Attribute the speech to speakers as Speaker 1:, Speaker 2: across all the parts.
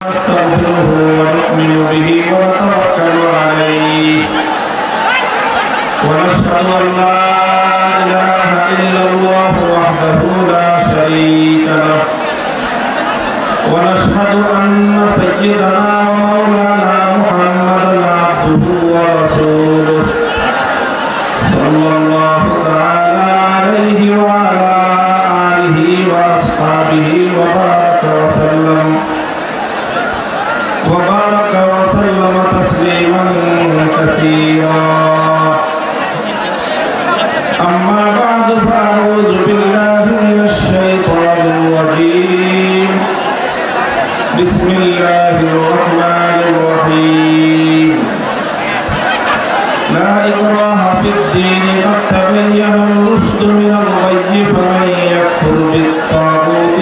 Speaker 1: نستغفره ونؤمن به ونتوكل عليه ونشهد أن لا إله إلا الله وحده لا شريك له ونشهد أن سيدنا ومولانا محمدا عبده ورسوله صلى الله تعالى عليه وعلى آله وأصحابه وبارك وسلم تسليما كثيرا. أما بعد فأعوذ بالله من الشيطان الرجيم. بسم الله الرحمن الرحيم. لا إكراه في الدين قد تبين الرشد من الغي فمن يكفر بالطاغوت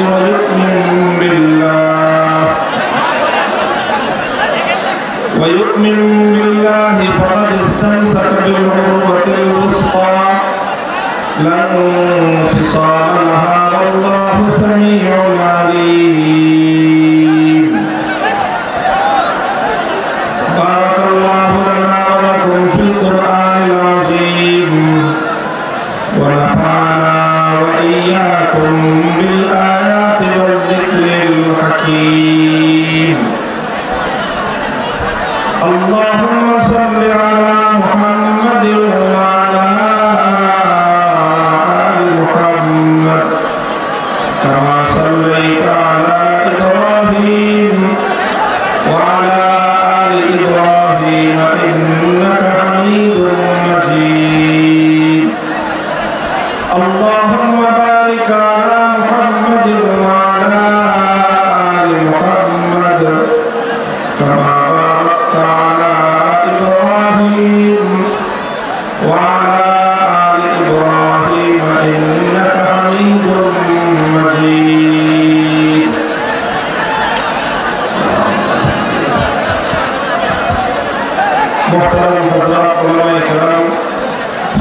Speaker 1: ويؤمن بالله فقد استمسك بالعروة الوثقى لا انفصام لها والله سميع عليم. بارك الله لنا ولكم في القرآن العظيم ونفعنا وإياكم بالآيات والذكر الحكيم. اللهم صل على محمد وعلى آل محمد كما صليت على إبراهيم وعلى آل إبراهيم إنك حميد مجيد. اللهم بارك على محمد وعلى آل محمد كما على إبراهيم وعلى آل إبراهيم إنك حميد مجيد. محترم حضرات علماء کرام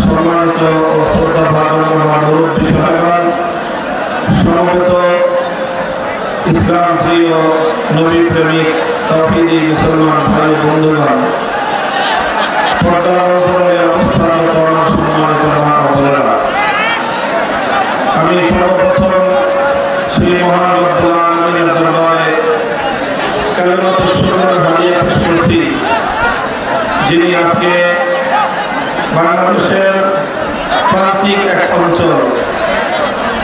Speaker 1: সম্মানিত ও শ্রদ্ধাভাজন মুরব্বী সাহেবান সমবেত ইসলাম প্রিয় নবী প্রেমিক তাওহীদি মুসলমান ভাই বন্ধুগণ, পর্দার অন্তরালে অবস্থানরত আমার সম্মানিত মা ও বোনেরা, আমি সর্বপ্রথম শ্রী মহান রব্বুল আলামিনের দরবারে কালিমাতুশ শুকর হাদিয়া পেশ করছি, যিনি আজকে বাংলাদেশের প্রান্তিক এক অঞ্চল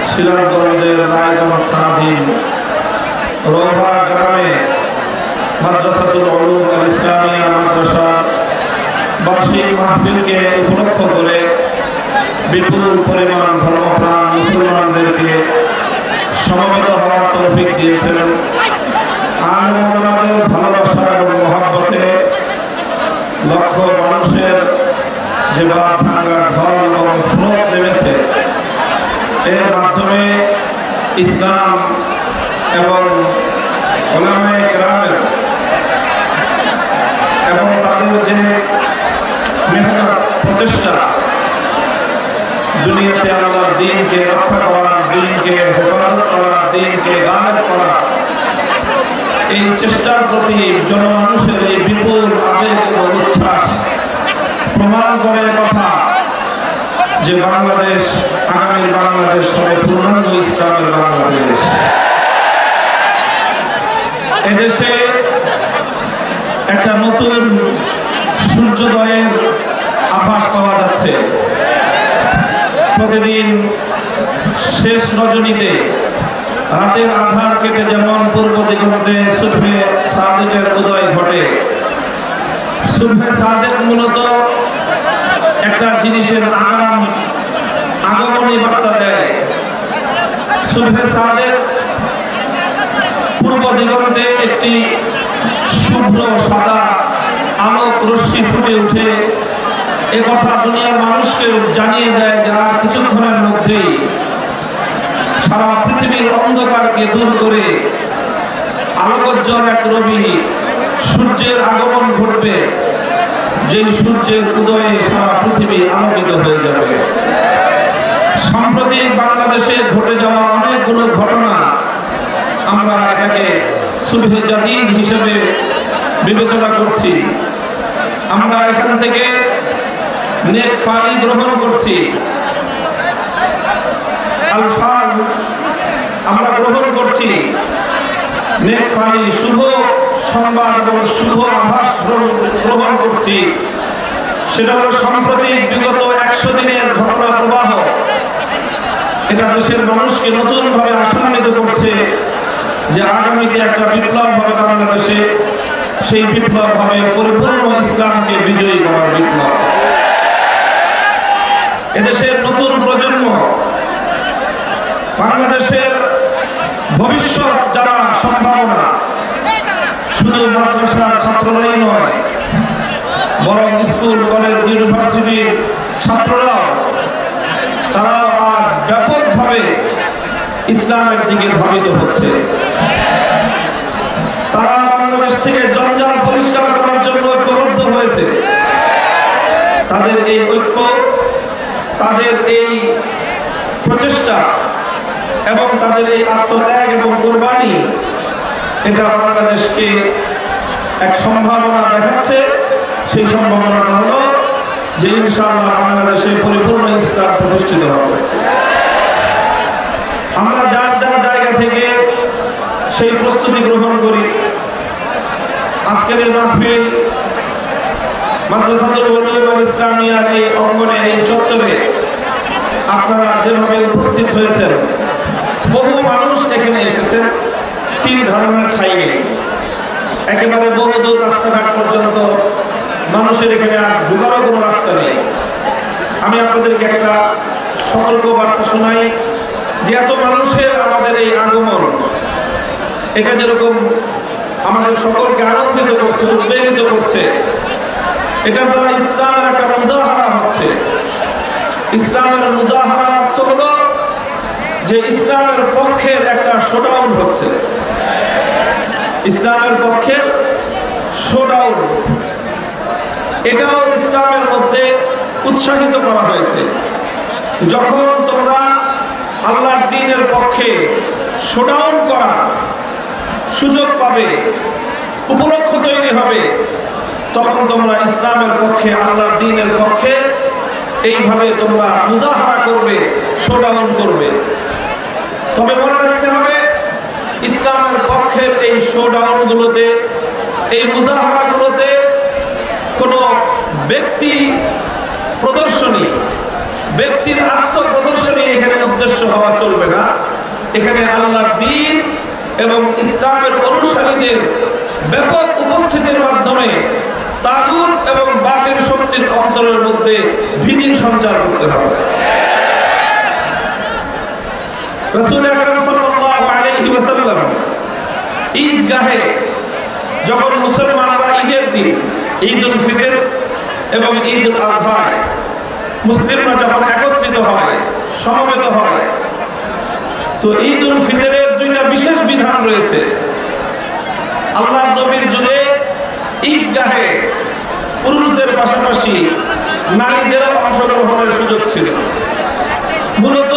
Speaker 1: সিরাজগঞ্জের রায়গঞ্জ থানাধীন রোহা গ্রামে মাদ্রাসাতুল উলুম আল ইসলামিয়া মাদ্রাসা বার্ষিক মাহফিলকে উপলক্ষ করে বিপুল পরিমাণ ধর্মপ্রাণ মুসলমানদেরকে সমবেত হওয়ার তৌফিক দিয়েছেন। আলেম ওলামাদের ভালোবাসা এবং মহব্বতে লক্ষ মানুষের যে বাদ ভাঙার ঢল এবং স্রোত নেমেছে, এর মাধ্যমে ইসলাম এবং ওলামায়ে কেরামের এবং তাদের যে মেহনত প্রচেষ্টা দুনিয়াতে আল্লাহর দ্বীনকে রক্ষা করার, দ্বীনকে হেফাজত করার, দ্বীনকে গালেব করার, এই চেষ্টার প্রতি জনমানুষের এই বিপুল আবেগ ও উচ্ছ্বাস প্রমাণ করে কথা যে বাংলাদেশ আগামীর বাংলাদেশ হবে পূর্ণাঙ্গ ইসলামের বাংলাদেশ। এদেশে একটা নতুন সূর্যোদয়ের আভাস পাওয়া যাচ্ছে। প্রতিদিন শেষ রজনীতে রাতের আধার কেটে যেমন পূর্ব দিগন্তে সুবহে সাদেকের উদয় ঘটে। সুবহে সাদেক মূলত একটা জিনিসের আগমনী বার্তা দেয়। সুবহে সাদেক পূর্ব দিগন্তে একটি শুভ্র সাদা আলোক রশ্মি ফুটে উঠে এ কথা দুনিয়ার মানুষকে জানিয়ে দেয় যে আর কিছুক্ষণের মধ্যেই সারা পৃথিবীর অন্ধকারকে দূর করে আলোকোজ্জ্বল এক রবি সূর্যের আগমন ঘটবে, যেই সূর্যের উদয়ে সারা পৃথিবী আলোকিত হয়ে যাবে। সাম্প্রতিক বাংলাদেশে ঘটে যাওয়া অনেকগুলো ঘটনা আমরা এটাকে সুবহে জাদিদ হিসেবে বিবেচনা করছি। আমরা এখান থেকে নেক ফালি গ্রহণ করছি, আল ফাল আমরা গ্রহণ করছি, নেক ফালি শুভ সংবাদ এবং শুভ আভাস গ্রহণ করছি। সেটা হলো সাম্প্রতিক বিগত 100 দিনের ঘটনা প্রবাহ। এটা দেশের মানুষকে নতুনভাবে আশান্বিত করছে যে আগামীতে একটা বিপ্লব হবে বাংলাদেশে। সেই বিপ্লব হবে পরিপূর্ণ ইসলামকে বিজয়ী করার বিপ্লব। এদেশের নতুন প্রজন্ম, বাংলাদেশের ভবিষ্যৎ যারা সম্ভাবনা, শুধু মাদ্রাসার ছাত্ররাই নয়, বরং স্কুল কলেজ ইউনিভার্সিটির ছাত্ররাও, তারাও আজ ব্যাপকভাবে ইসলামের দিকে ধাবিত হচ্ছে। তারা বাংলাদেশ থেকে জঞ্জাল পরিষ্কার করার জন্য ঐক্যবদ্ধ হয়েছে। তাদের এই ঐক্য, তাদের এই প্রচেষ্টা এবং তাদের এই আত্মত্যাগ এবং কোরবানি, এটা বাংলাদেশকে এক সম্ভাবনা দেখাচ্ছে। সেই সম্ভাবনাটা হলো যে ইনশাআল্লাহ বাংলাদেশে পরিপূর্ণ ইসলাম প্রতিষ্ঠিত হবে। আমরা যার যার জায়গা থেকে সেই প্রস্তুতি গ্রহণ করি। আজকের এই মাহফিল মাদ্রাসাতুল উলুম আল ইসলামিয়ার এই অঙ্গনে, এই চত্বরে আপনারা যেভাবে উপস্থিত হয়েছেন, বহু মানুষ এখানে এসেছেন। 3 ধরনের ঠাই নেই, একেবারে বহুদূর রাস্তাঘাট পর্যন্ত মানুষের এখানে আর ঢোকারও কোনো রাস্তা নেই। আমি আপনাদেরকে একটা সতর্ক বার্তা শোনাই যে এত মানুষের আমাদের এই আগমন, এটা যেরকম আমাদের সকলকে আনন্দিত করছে, উদ্বেলিত করছে, এটার দ্বারা ইসলামের একটা মুজাহারা হচ্ছে। ইসলামের মুজাহারা অর্থ হলো যে ইসলামের পক্ষের একটা শোডাউন হচ্ছে। ইসলামের পক্ষের শোডাউন, এটাও ইসলামের মধ্যে উৎসাহিত করা হয়েছে। যখন তোমরা আল্লাহর দ্বীনের পক্ষে শোডাউন করার সুযোগ পাবে, উপলক্ষ তৈরি হবে, তখন তোমরা ইসলামের পক্ষে, আল্লাহর দ্বীনের পক্ষে এইভাবে তোমরা মুজাহারা করবে, শোডাউন করবে। তবে মনে রাখতে হবে, ইসলামের পক্ষের এই শোডাউনগুলোতে, এই মুজাহারাগুলোতে কোনো ব্যক্তি প্রদর্শনী, ব্যক্তির আত্মপ্রদর্শনী এখানে উদ্দেশ্য হওয়া চলবে না। এখানে আল্লাহর দ্বীন এবং ইসলামের অনুসারীদের ব্যাপক উপস্থিতির মাধ্যমে তাগুত এবং বাতিল শক্তির অন্তরের মধ্যে ভীতির সঞ্চার করতে হবে। রাসূল আকরাম সাল্লাল্লাহু আলাইহি ওয়াসাল্লাম ঈদগাহে যখন মুসলমানরা ঈদের দিন, ঈদুল ফিতর এবং ঈদুল আযহায় মুসলিমরা যখন একত্রিত হয়, সমবেত হয়, তো ঈদুল ফিতরের 2টা বিশেষ বিধান রয়েছে। আল্লাহর নবীর যুগে ঈদগাহে পুরুষদের পাশাপাশি নারীদেরও অংশগ্রহণের সুযোগ ছিল। মূলত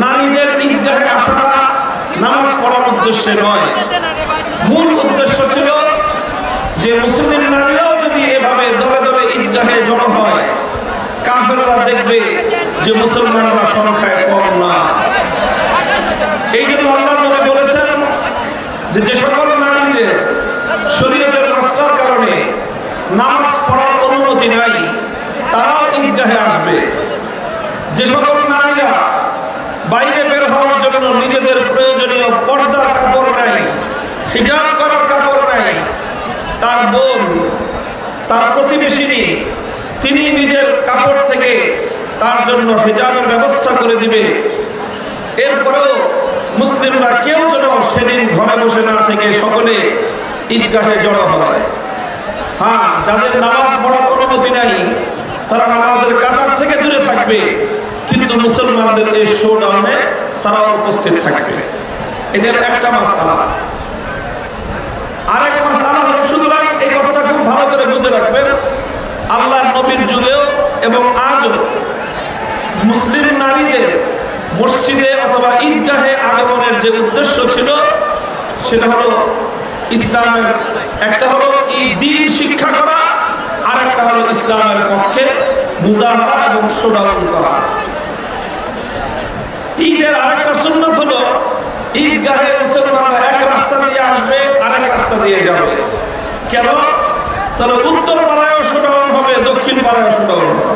Speaker 1: নারীদের ঈদগাহে আসাটা নামাজ পড়ার উদ্দেশ্যে নয়, মূল উদ্দেশ্য ছিল যে মুসলিম নারীরাও যদি এভাবে দলে দলে ঈদগাহে জড়ো হয়, কাফেররা দেখবে যে মুসলমানরা সংখ্যায় কম না। এই জন্য আল্লাহর নবী বলেছেন যে সকল নারীদের শরীয়তের মাসলার কারণে নামাজ পড়ার অনুমতি নাই, তারাও ঈদগাহে আসবে। যে সকল নারীরা বাইরে বের হওয়ার জন্য নিজেদের প্রয়োজনীয় পর্দার কাপড় নাই, হিজাব করার কাপড় নাই, তার বোন, তার প্রতিবেশিনী, তিনি নিজের কাপড় থেকে তার জন্য হিজাবের ব্যবস্থা করে দিবে। এরপরেও মুসলিমরা কেউ যেন সেদিন ঘরে বসে না থেকে সকলে ঈদগাহে জড়ো হয়। হ্যাঁ, যাদের নামাজ পড়ার অনুমতি নাই তারা নামাজের কাতার থেকে দূরে থাকবে, কিন্তু মুসলমানদের এই শোডাউনে তারা উপস্থিত থাকবে। এটার একটা মাসআলা। আরেক মাসআলা হলো, সুতরাং এই কথাটা খুব ভালো করে বুঝে রাখবেন, আল্লাহর নবীর যুগেও এবং আজও মুসলিম নারীদের মসজিদে অথবা ঈদগাহে আগমনের যে উদ্দেশ্য ছিল, সেটা হলো ইসলামের, একটা হলো এই দ্বীন শিক্ষা করা, আর একটা হলো ইসলামের পক্ষে মুজাহারা এবং শোডাউন করা। ঈদের আরেকটা সুন্নত হলো ঈদগাহে মুসলমানরা এক রাস্তা দিয়ে আসবে, আরেক রাস্তা দিয়ে যাবে। কেন? তাহলে উত্তর পাড়ায়ও শোডাউন হবে, দক্ষিণ পাড়ায়ও শোডাউন হবে।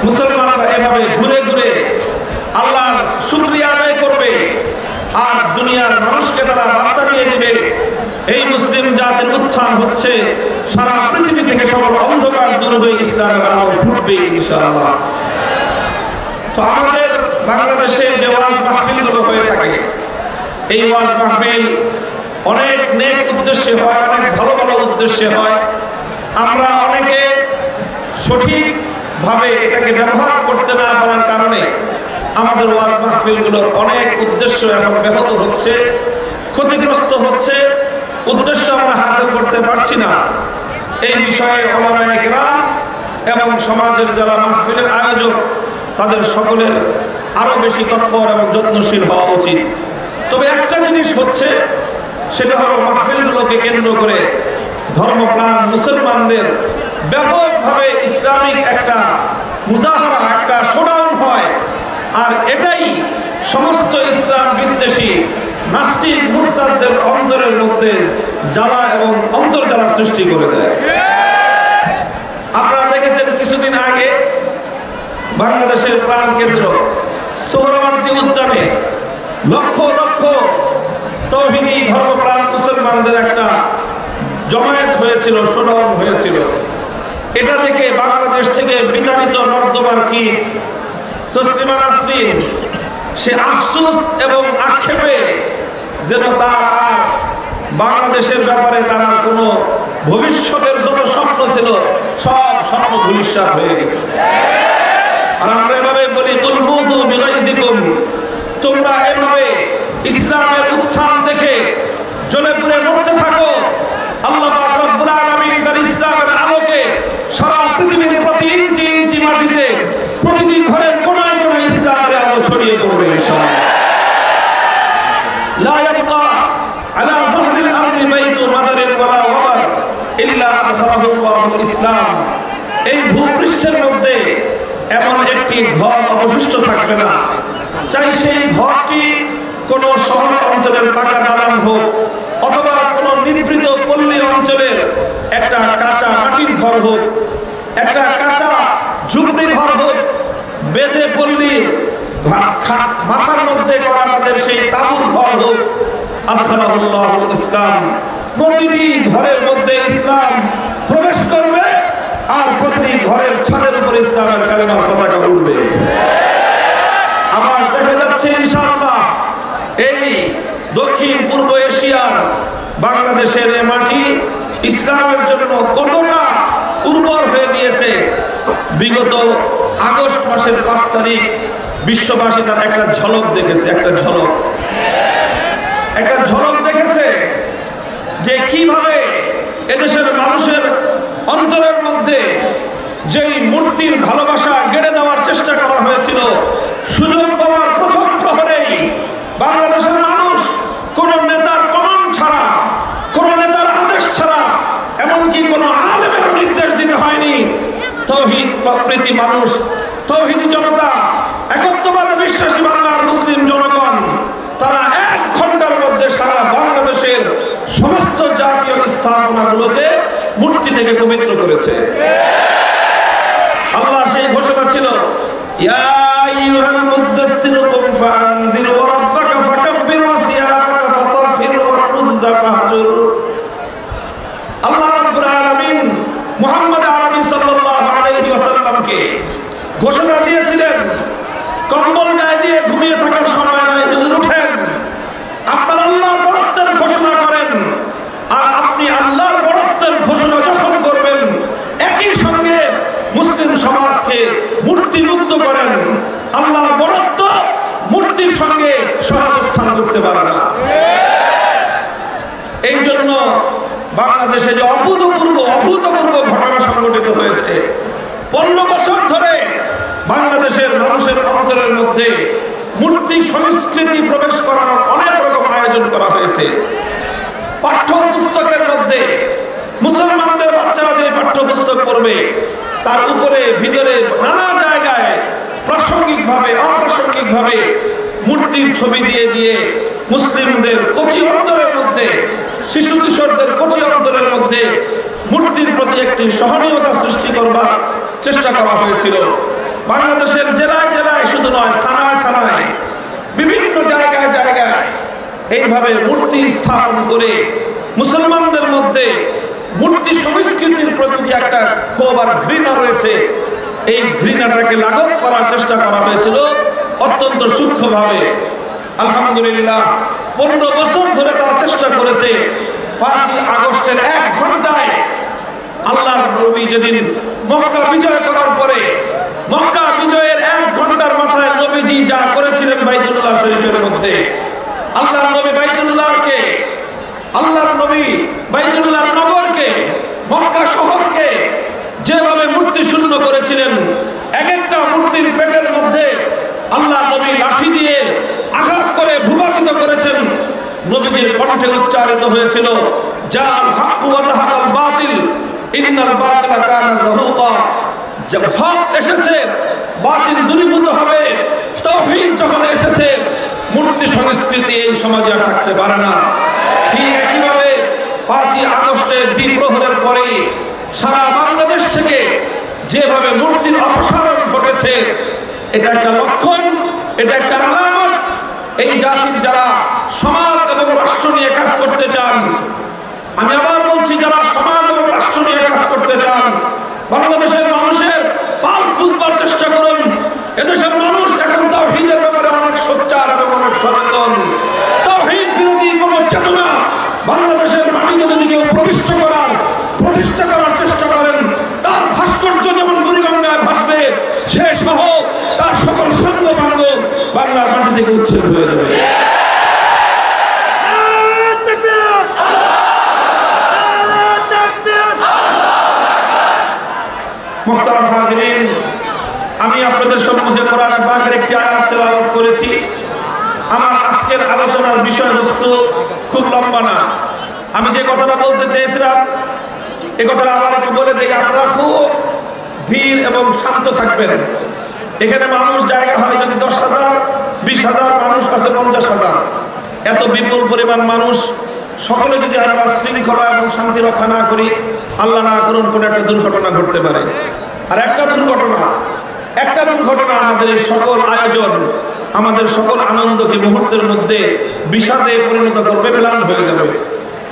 Speaker 1: মুসলমানরা এভাবে ঘুরে ঘুরে আল্লাহর শুকরিয়া আদায় করবে, আর দুনিয়ার মানুষকে তারা বার্তা দিয়ে দিবে এই মুসলিম জাতির উত্থান হচ্ছে, সারা পৃথিবী থেকে সকল অন্ধকার দূর হয়ে ইসলামের আলো ফুটবে ইনশাআল্লাহ। তো আমাদের বাংলাদেশে যে ওয়াজ মাহফিলগুলো হয়ে থাকে, এই ওয়াজ মাহফিল অনেক নেক উদ্দেশ্যে হয়, অনেক ভালো ভালো উদ্দেশ্যে হয়। আমরা অনেকে সঠিকভাবে এটাকে ব্যবহার করতে না পারার কারণে আমাদের ওয়াজ মাহফিলগুলোর অনেক উদ্দেশ্য এখন ব্যাহত হচ্ছে, ক্ষতিগ্রস্ত হচ্ছে, উদ্দেশ্য আমরা হাসিল করতে পারছি না। এই বিষয়ে উলামায়ে কেরাম এবং সমাজের যারা মাহফিলের আয়োজক তাদের সকলের আরো বেশি তৎপর এবং যত্নশীল হওয়া উচিত। তবে একটা জিনিস হচ্ছে, সেটা হলো মাহফিলগুলোকে কেন্দ্র করে ধর্মপ্রাণ মুসলমানদের ব্যাপকভাবে ইসলামিক একটা মুজাহারা, একটা শোডাউন হয়, আর এটাই সমস্ত ইসলাম বিদ্বেষী নাস্তিক মুরতাদদের অন্তরের মধ্যে জ্বালা এবং অন্তর্জ্বালা সৃষ্টি করে দেয়। আপনারা দেখেছেন কিছুদিন আগে বাংলাদেশের প্রাণ কেন্দ্র সোহরাওয়ার্দী উদ্যানে লক্ষ লক্ষ তৌহিদি ধর্মপ্রাণ মুসলমানদের একটা জমায়েত হয়েছিল, শোডাউন হয়েছিল। এটা দেখে বাংলাদেশ থেকে বিতাড়িত নর্দমার কি তসলিমা নাসরিন সে আফসোস এবং আক্ষেপে যেন তার আর বাংলাদেশের ব্যাপারে তার আর কোনো ভবিষ্যতের যত স্বপ্ন ছিল সব স্বপ্ন ধূলিসাৎ হয়ে গেছে। আর আমরা এভাবে বলি, কুলবুতু বিগাইজিকুম, তোমরা এভাবে ইসলামের উত্থান দেখে জ্বলে পুড়ে মরতে থাকো। আল্লাহ পাক রব্বুল আলামিন তার ইসলামের আলোকে সারা পৃথিবীর প্রতি ইঞ্চি ইঞ্চি মাটিতে প্রতিটি ঘরের কোনায় কোনায় ইসলামের আলো ছড়িয়ে পড়বে ইনশাআল্লাহ। লা ইয়াবকা আলা যাহরিল আরদি বাইতু মাদারিন ওয়ালা ওয়াবার ইল্লা আদখালাহু আল্লাহুল ইসলাম। এই ভূপৃষ্ঠের মধ্যে এমন একটি ঘর অবশিষ্ট থাকবে না, চাই সেই ঘরটি কোন শহর অঞ্চলের পাকা দালান হোক, অথবা কোন নিভৃত পল্লী অঞ্চলের একটা কাঁচা মাটির ঘর হোক, একটা কাঁচা ঝুপড়ি ঘর হোক, বেদে পল্লীর মাথার মধ্যে করা তাদের সেই তাঁবুর ঘর হোক, আদখালাহুল্লাহুল ইসলাম। প্রতিটি ঘরের মধ্যে ইসলাম প্রবেশ করবে, আর প্রতিটি ঘরের ছাদের উপরে ইসলামের কালেমার পতাকা উড়বে। আবার দেখা যাচ্ছে ইনশাআল্লাহ এই দক্ষিণ পূর্ব এশিয়ার বাংলাদেশের এই মাটি ইসলামের জন্য কতটা উর্বর হয়ে গিয়েছে। বিগত আগস্ট মাসের 5 তারিখ বিশ্ববাসী তার একটা ঝলক দেখেছে, একটা ঝলক দেখেছে যে কিভাবে এদেশের মানুষের অন্তরের মধ্যে যেই মূর্তির ভালোবাসা গেড়ে দেওয়ার চেষ্টা করা হয়েছিল, সুযোগ পাওয়ার প্রথম প্রহরেই বাংলাদেশের মানুষ কোন নেতার কমান ছাড়া, কোন নেতার আদেশ ছাড়া, এমনকি কোন আলেমের নির্দেশ দিতে হয়নি, তৌহিদ প্রীতি মানুষ, তৌহিদি জনতা, একত্ববাদে বিশ্বাসী বাংলার মুসলিম জনগণ, তারা 1 ঘন্টার মধ্যে সারা বাংলাদেশের সমস্ত জাতীয় স্থাপনাগুলোকে মূর্তি থেকে পবিত্র করেছে। আল্লাহ সেই ঘোষণা ছিল, ইয়া আইয়ুহাল মুদ্দাথির কুম ফাআনযির ওয়া রাব্বাকা ফাকাব্বির ওয়া সিয়াবাকা ফাতাহহির ওয়া রুজা ফাহজুর। আল্লাহ রাব্বুল আলামিন মুহাম্মদ আরবি সাল্লাল্লাহু আলাইহি ওয়াসাল্লামকে ঘোষণা দিয়েছিলেন, কম্বল গায়ে দিয়ে ঘুমিয়ে থাকার সময় নাই, হুজুর উঠেন, আপনার আল্লাহর বরত্বের ঘোষণা করেন। আর আপনি আল্লাহর বরত্বের ঘোষণা যখন করবেন, একই সঙ্গে মুসলিম সমাজকে মূর্তি মুক্ত করেন। আল্লাহর বরত্ব মূর্তির সঙ্গে সহাবস্থান করতে পারে না। এই জন্য বাংলাদেশে যে অভূতপূর্ব ঘটনা সংঘটিত হয়েছে, 15 বছর ধরে বাংলাদেশের মানুষের অন্তরের মধ্যে মূর্তি সংস্কৃতি প্রবেশ করানোর অনেক রকম আয়োজন করা হয়েছে। পাঠ্যপুস্তকের মধ্যে মুসলমানদের বাচ্চারা যে পাঠ্যপুস্তক পড়বে তার উপরে ভিতরে নানা জায়গায় প্রাসঙ্গিকভাবে অপ্রাসঙ্গিকভাবে মূর্তির ছবি দিয়ে দিয়ে মুসলিমদের কচি অন্তরের মধ্যে, শিশু কিশোরদের কচি অন্তরের মধ্যে মূর্তির প্রতি একটি সহনীয়তা সৃষ্টি করবার চেষ্টা করা হয়েছিল। বাংলাদেশের জেলায় জেলায় শুধু নয়, থানায় থানায় বিভিন্ন জায়গায় জায়গায় এইভাবে মূর্তি স্থাপন করে মুসলমানদের মধ্যে মূর্তি সংস্কৃতির প্রতি যে একটা ক্ষোভ আর ঘৃণা রয়েছে, এই ঘৃণাটাকে লাঘব করার চেষ্টা করা হয়েছিল অত্যন্ত সূক্ষ্মভাবে। আলহামদুলিল্লাহ 15 বছর ধরে তারা চেষ্টা করেছে। 5ই আগস্টের 1 ঘন্টায় আল্লাহর নবী যেদিন মক্কা বিজয় করার পরে, মক্কা বিজয়ের 1 ঘন্টার মাথায় নবীজি যা করেছিলেন বাইতুল্লাহ শরীফের মধ্যে, আল্লাহর নবী বাইতুল্লাহকে, আল্লাহর নবী বাইতুল্লাহর নগরকে, মক্কা শহরকে যেভাবে মূর্তি শূন্য করেছিলেন, এক একটা মূর্তির পেটের মধ্যে আল্লাহ নবী লাঠি দিয়ে আঘাত করে ভূপাতিত করেছেন। নবীজির কণ্ঠে উচ্চারিত হয়েছিল, জাল হাক্কু ওয়া যাহাকাল বাতিল ইন্নাল বাতিলা কানা যাহুকা। জব হক এসেছে বাতিল দূরীভূত হবে। তাওহীদ যখন এসেছে মূর্তি সংস্কৃতি এই সমাজে আর থাকতে পারে না। ঠিক একইভাবে 5ই আগস্টের দ্বিপ্রহরের পরে সারা বাংলাদেশ থেকে যেভাবে মূর্তির অপসারণ ঘটেছে, এটা একটা লক্ষণ, এটা একটা আলামত। এই জাতির যারা সমাজ এবং রাষ্ট্র নিয়ে কাজ করতে চান, আমি আবার বলছি, যারা সমাজ এবং রাষ্ট্র নিয়ে কাজ করতে চান, বাংলাদেশের মানুষের পাল্স বুঝবার চেষ্টা করুন। এদেশের মানুষ এখন তাওহীদের ব্যাপারে অনেক সোচ্চার এবং অনেক সচেতন। তাওহীদ বিরোধী কোনো চেতনা বাংলাদেশের মাটিতে যদি কেউ প্রতিষ্ঠা করার চেষ্টা করেন, তার ভাস্কর্য যেমন বুড়িগঙ্গায় ভাসবে, সে সহ তার সকল সাঙ্গ ভাঙ্গ বাংলার মাটি থেকে উচ্ছেদ হয়ে যাবে। মুহতারাম হাজিরিন, আমি আপনাদের সম্মুখে কোরআন পাকের একটি আয়াত তেলাওয়াত করেছি। আমার আজকের আলোচনার বিষয়বস্তু খুব লম্বা না। আমি যে কথাটা বলতে চেয়েছিলাম এই কথাটা আবার একটু বলে দিই। আপনারা খুব ধীর এবং শান্ত থাকবেন। এখানে মানুষ জায়গা হয় যদি 10,000, 20,000 মানুষ আছে 50,000, এত বিপুল পরিমাণ মানুষ, সকলে যদি আমরা শৃঙ্খলা এবং শান্তি রক্ষা না করি, আল্লাহ না করুন কোনো একটা দুর্ঘটনা ঘটতে পারে। আর একটা দুর্ঘটনা আমাদের এই সকল আয়োজন, আমাদের সকল আনন্দকে মুহূর্তের মধ্যে বিষাদে পরিণত করবে, ম্লান হয়ে যাবে।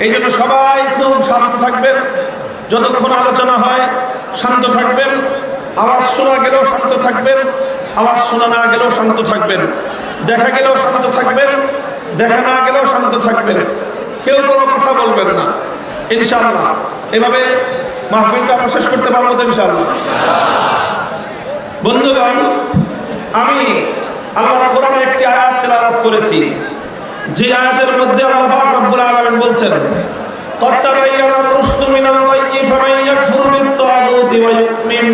Speaker 1: এই জন্য সবাই খুব শান্ত থাকবেন। যতক্ষণ আলোচনা হয় শান্ত থাকবেন। আওয়াজ শোনা গেলেও শান্ত থাকবেন, আওয়াজ শোনা না গেলেও শান্ত থাকবেন, দেখা গেলেও শান্ত থাকবেন, দেখা না গেলেও শান্ত থাকবেন। কেউ কোনো কথা বলবেন না ইনশাআল্লাহ। এভাবে মাহফিলটা আমরা শেষ করতে পারবো তো ইনশাআল্লাহ। বন্ধুগণ, আমি আল্লাহর কোরআনে একটি আয়াত তেলাওয়াত করেছি, যে আয়াতের মধ্যে আল্লাহ পাক রব্বুল আলামিন বলছেন, তাতাবায়ানার রুশদু মিনাল গায়য়ি ফামান ইয়াকফুর বিত-তাগুতি ওয়া ইউমিন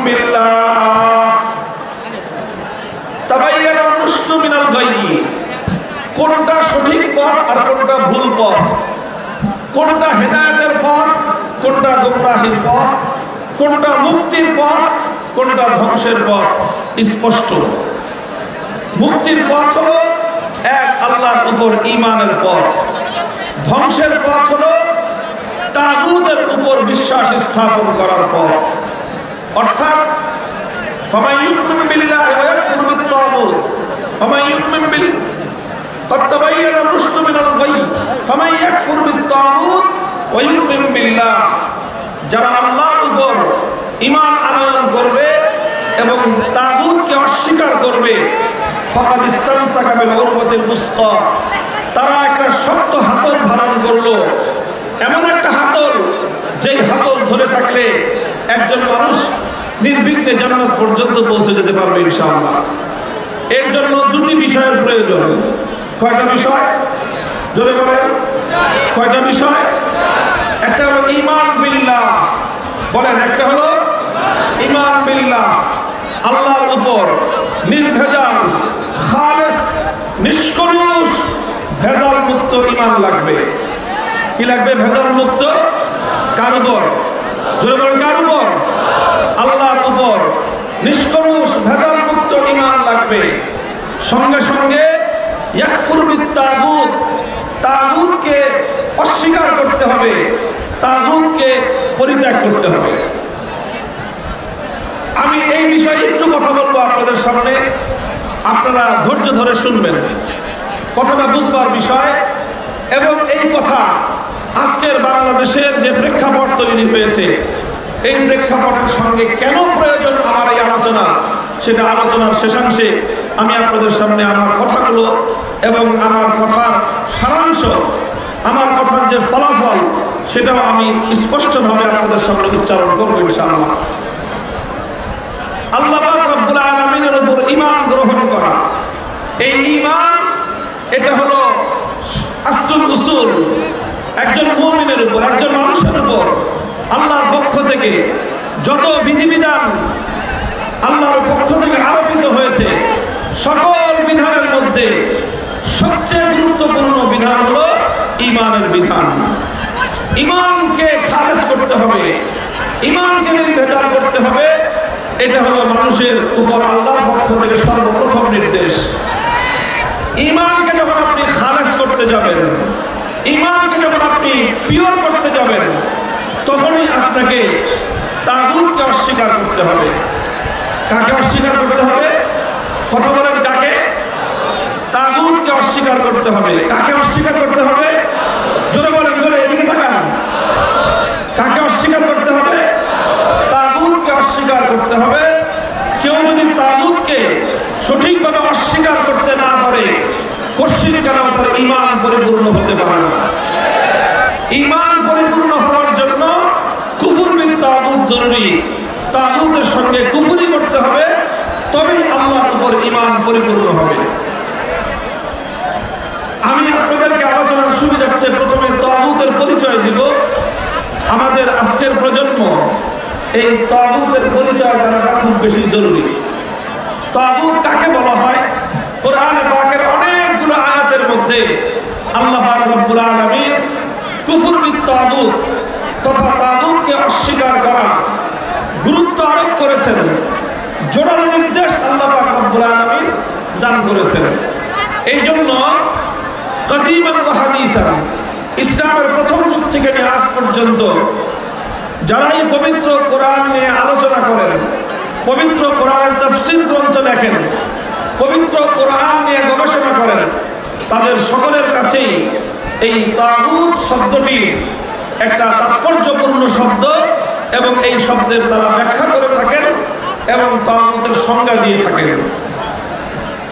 Speaker 1: বিল্লাহ। তাবায়ানার রুশদু মিনাল গায়য়ি, কোনটা সঠিক পথ আর কোনটা ভুল পথ, কোনটা হেদায়েতের পথ, কোনটা গোমরাহির পথ, কোনটা মুক্তির পথ, কোনটা ধ্বংসের পথ স্পষ্ট। মুক্তির পথ হলো এক আল্লাহর উপর ঈমানের পথ, ধ্বংসের পথ হলো তাগুতের উপর বিশ্বাস স্থাপন করার পথ। অর্থাৎ ফামান ইউমিন বিল্লাহি ওয়া ইয়াকফুর বিত-তাগুত, ফামান ইউমিন বিল قد تبين الرشد من الغي فمن يكفر بالطاغوت ويؤمن بالله। যারা আল্লাহর উপর ঈমান আনয়ন করবে এবং তাগুতকে অস্বীকার করবে, ফাকাদ ইসতামসাকা বিল উরওয়াতিল উসকা, তারা একটা শক্ত হাতল ধারণ করলো, এমন একটা হাতল যেই হাতল ধরে থাকলে একজন মানুষ নির্বিঘ্নে জান্নাত পর্যন্ত পৌঁছে যেতে পারবে ইনশাআল্লাহ। এর জন্য দুটি বিষয়ের প্রয়োজন। কয়টা বিষয়? জোরে বলেন, কয়টা বিষয়? একটা হলো ঈমান বিল্লাহ, বলেন, একটা হলো ঈমান বিল্লাহ, আল্লাহর উপর নির্ভেজাল, খালেস, নিষ্কলুষ, ভেজাল মুক্ত ঈমান লাগবে। কি লাগবে? ভেজাল মুক্ত। কার উপর? জোরে বলেন, কার উপর? আল্লাহর উপর নিষ্কলুষ ভেজাল মুক্ত ঈমান লাগবে। সঙ্গে সঙ্গে ইয়াকফুর বিত্তাগুত, তাগুতকে অস্বীকার করতে হবে, তাগুতকে পরিত্যাগ করতে হবে। আমি এই বিষয়ে একটু কথা বলবো আপনাদের সামনে, আপনারা ধৈর্য ধরে শুনবেন, কথাটা বুঝবার বিষয়। এবং এই কথা আজকের বাংলাদেশের যে প্রেক্ষাপট তৈরি হয়েছে, এই প্রেক্ষাপটের সঙ্গে কেন প্রয়োজন আমার এই আলোচনা, সেটা আলোচনার শেষাংশে আমি আপনাদের সামনে আমার কথাগুলো এবং আমার কথার সারাংশ, আমার কথার যে ফলাফল, সেটাও আমি স্পষ্টভাবে আপনাদের সামনে উচ্চারণ করবো ইনশাআল্লাহ। আল্লাহ পাক রব্বুল আলামিনের উপর ঈমান গ্রহণ করা, এই ঈমান এটা হলো আসলুল উসুল। একজন মুমিনের উপর, একজন মানুষের উপর আল্লাহর পক্ষ থেকে যত বিধিবিধান আল্লাহর পক্ষ থেকে আরোপিত হয়েছে, সকল বিধানের মধ্যে সবচেয়ে গুরুত্বপূর্ণ বিধান হলো ঈমানের বিধান। ঈমানকে খালেস করতে হবে, ঈমানকে নির্ভেজাল করতে হবে। এটা হলো মানুষের উপর আল্লাহর পক্ষ থেকে সর্বপ্রথম নির্দেশ। ঈমানকে যখন আপনি খালেস করতে যাবেন, ঈমানকে যখন আপনি পিওর করতে যাবেন, তখনই আপনাকে তাগুতকে অস্বীকার করতে হবে। কাকে অস্বীকার করতে হবে? কথা বলেন, কাকে? তাগুতকে অস্বীকার করতে হবে। কাকে অস্বীকার করতে হবে? জোরে বলেন, জোরে, এদিকে তাকান। কাকে অস্বীকার করতে হবে? তাগুতকে অস্বীকার করতে হবে। কেউ যদি তাগুতকে সঠিকভাবে অস্বীকার করতে না পারে, কশিন কেন তার ঈমান পরিপূর্ণ হতে পারে না। ঈমান পরিপূর্ণ হওয়ার জন্য কুফর বিল তাগুত জরুরি। তাগুতের সঙ্গে কুফরি করতে হবে, তবেই আল্লাহর উপর ঈমান পরিপূর্ণ হবে। আমি আপনাদেরকে আলোচনার সুবিধার্থে প্রথমে তাগুতের পরিচয় দিব। আমাদের আজকের প্রজন্ম এই তাগুতের পরিচয় জানাটা খুব বেশি জরুরি। তাগুত কাকে বলা হয়? কোরআনে পাকের অনেকগুলো আয়াতের মধ্যে আল্লাহ পাক রব্বুল আলামিন কুফর বিত তাগুত তথা তাগুতকে অস্বীকার করা গুরুত্ব আরোপ করেছেন, জোরালো নির্দেশ আল্লাহ পাক রব্বুল আলামিন দান করেছেন। এই জন্য কাদিমান ওয়া হাদিসান, ইসলামের প্রথম যুগ থেকে নিয়ে আজ পর্যন্ত যারাই পবিত্র কোরআন নিয়ে আলোচনা করেন, পবিত্র কোরআনের তাফসীর গ্রন্থ লেখেন, পবিত্র কোরআন নিয়ে গবেষণা করেন, তাদের সকলের কাছেই এই তাগুত শব্দটি একটা তাৎপর্যপূর্ণ শব্দ এবং এই শব্দের তারা ব্যাখ্যা করে থাকেন এবং তাগুতের সংজ্ঞা দিয়ে থাকেন।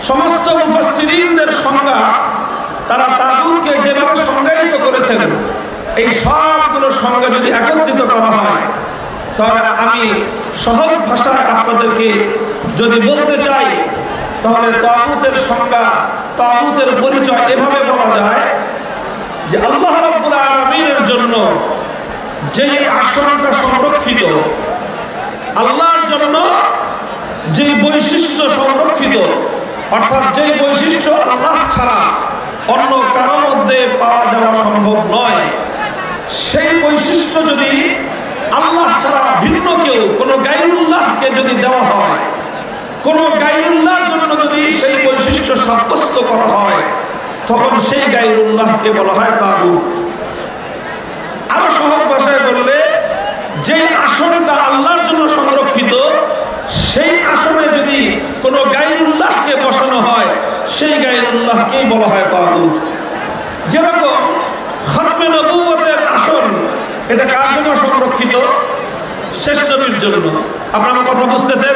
Speaker 1: সমস্ত মুফাসসিরিনদের সংজ্ঞা তারা তাগুতকে যেভাবে সংজ্ঞায়িত করেছেন, এই সবগুলো সংজ্ঞা যদি একত্রিত করা হয়, তাহলে আমি সহজ ভাষায় আপনাদেরকে যদি বলতে চাই, তাহলে তাগুতের সংজ্ঞা, তাগুতের পরিচয় এভাবে বলা যায় যে আল্লাহ রাব্বুল আলামিনের জন্য যেই আসনটা সংরক্ষিত, আল্লাহর জন্য যেই বৈশিষ্ট্য সংরক্ষিত, অর্থাৎ যেই বৈশিষ্ট্য আল্লাহ ছাড়া অন্য কারো মধ্যে পাওয়া যাওয়া সম্ভব নয়, সেই বৈশিষ্ট্য যদি আল্লাহ ছাড়া ভিন্ন কেউ, কোনো গায়রুল্লাহকে যদি দেওয়া হয়, কোনো গায়রুল্লাহর জন্য যদি সেই বৈশিষ্ট্য সাব্যস্ত করা হয়, তখন সেই গায়রুল্লাহকে বলা হয় তাগুত। আরো সহজ ভাষায় বললে, যে আসনটা আল্লাহর জন্য সংরক্ষিত, সেই আসনে যদি কোনো গায়রুল্লাহকে বসানো হয়, সেই গায়রুল্লাহকেই বলা হয় তাগুত। যেরকম খতমে নবুয়তের আসন, এটা কার জন্য সংরক্ষিত? শেষ নবীর জন্য। আপনারা কথা বুঝতেছেন?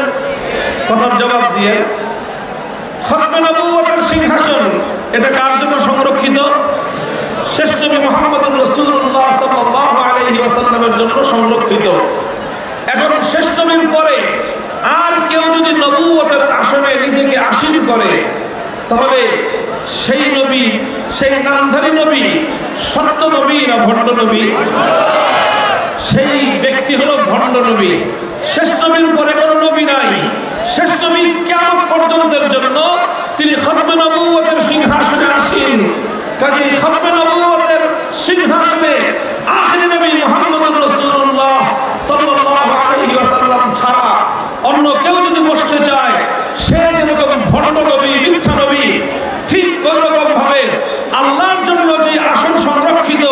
Speaker 1: কথার জবাব দিয়ে। খতমে নবুয়তের সিংহাসন, এটা কার জন্য সংরক্ষিত? শেষ নবী মুহাম্মদুর রাসূলুল্লাহ সাল্লাল্লাহু আলাইহি ওয়াসাল্লামের জন্য সংরক্ষিত। এখন শেষ নবীর পরে আর কেউ যদি নবুয়তের আসনে নিজেকে আসীন করে, তাহলে সেই নবী, সেই নামধারী নবী সত্য নবী না ভণ্ড নবী? সেই ব্যক্তি হলো ভণ্ড নবী। শেষ নবীর পরে কোনো নবী নাই। শেষ নবী কিয়ামত পর্যন্তের জন্য তিনি খতমে নবুয়তের সিংহাসনে আসীন। কাজী খতমে নবুয়তের সিংহাসনে আখিরি নবী মুহাম্মদুর রাসূলুল্লাহ সাল্লাল্লাহু আলাইহি ওয়াসাল্লাম ছাড়া অন্য কেউ যদি বসতে চায়, সে যেরকম ভণ্ড নবী, মিথ্যা নবী, ঠিক ওই রকম ভাবে আল্লাহর জন্য যে আসন সংরক্ষিত,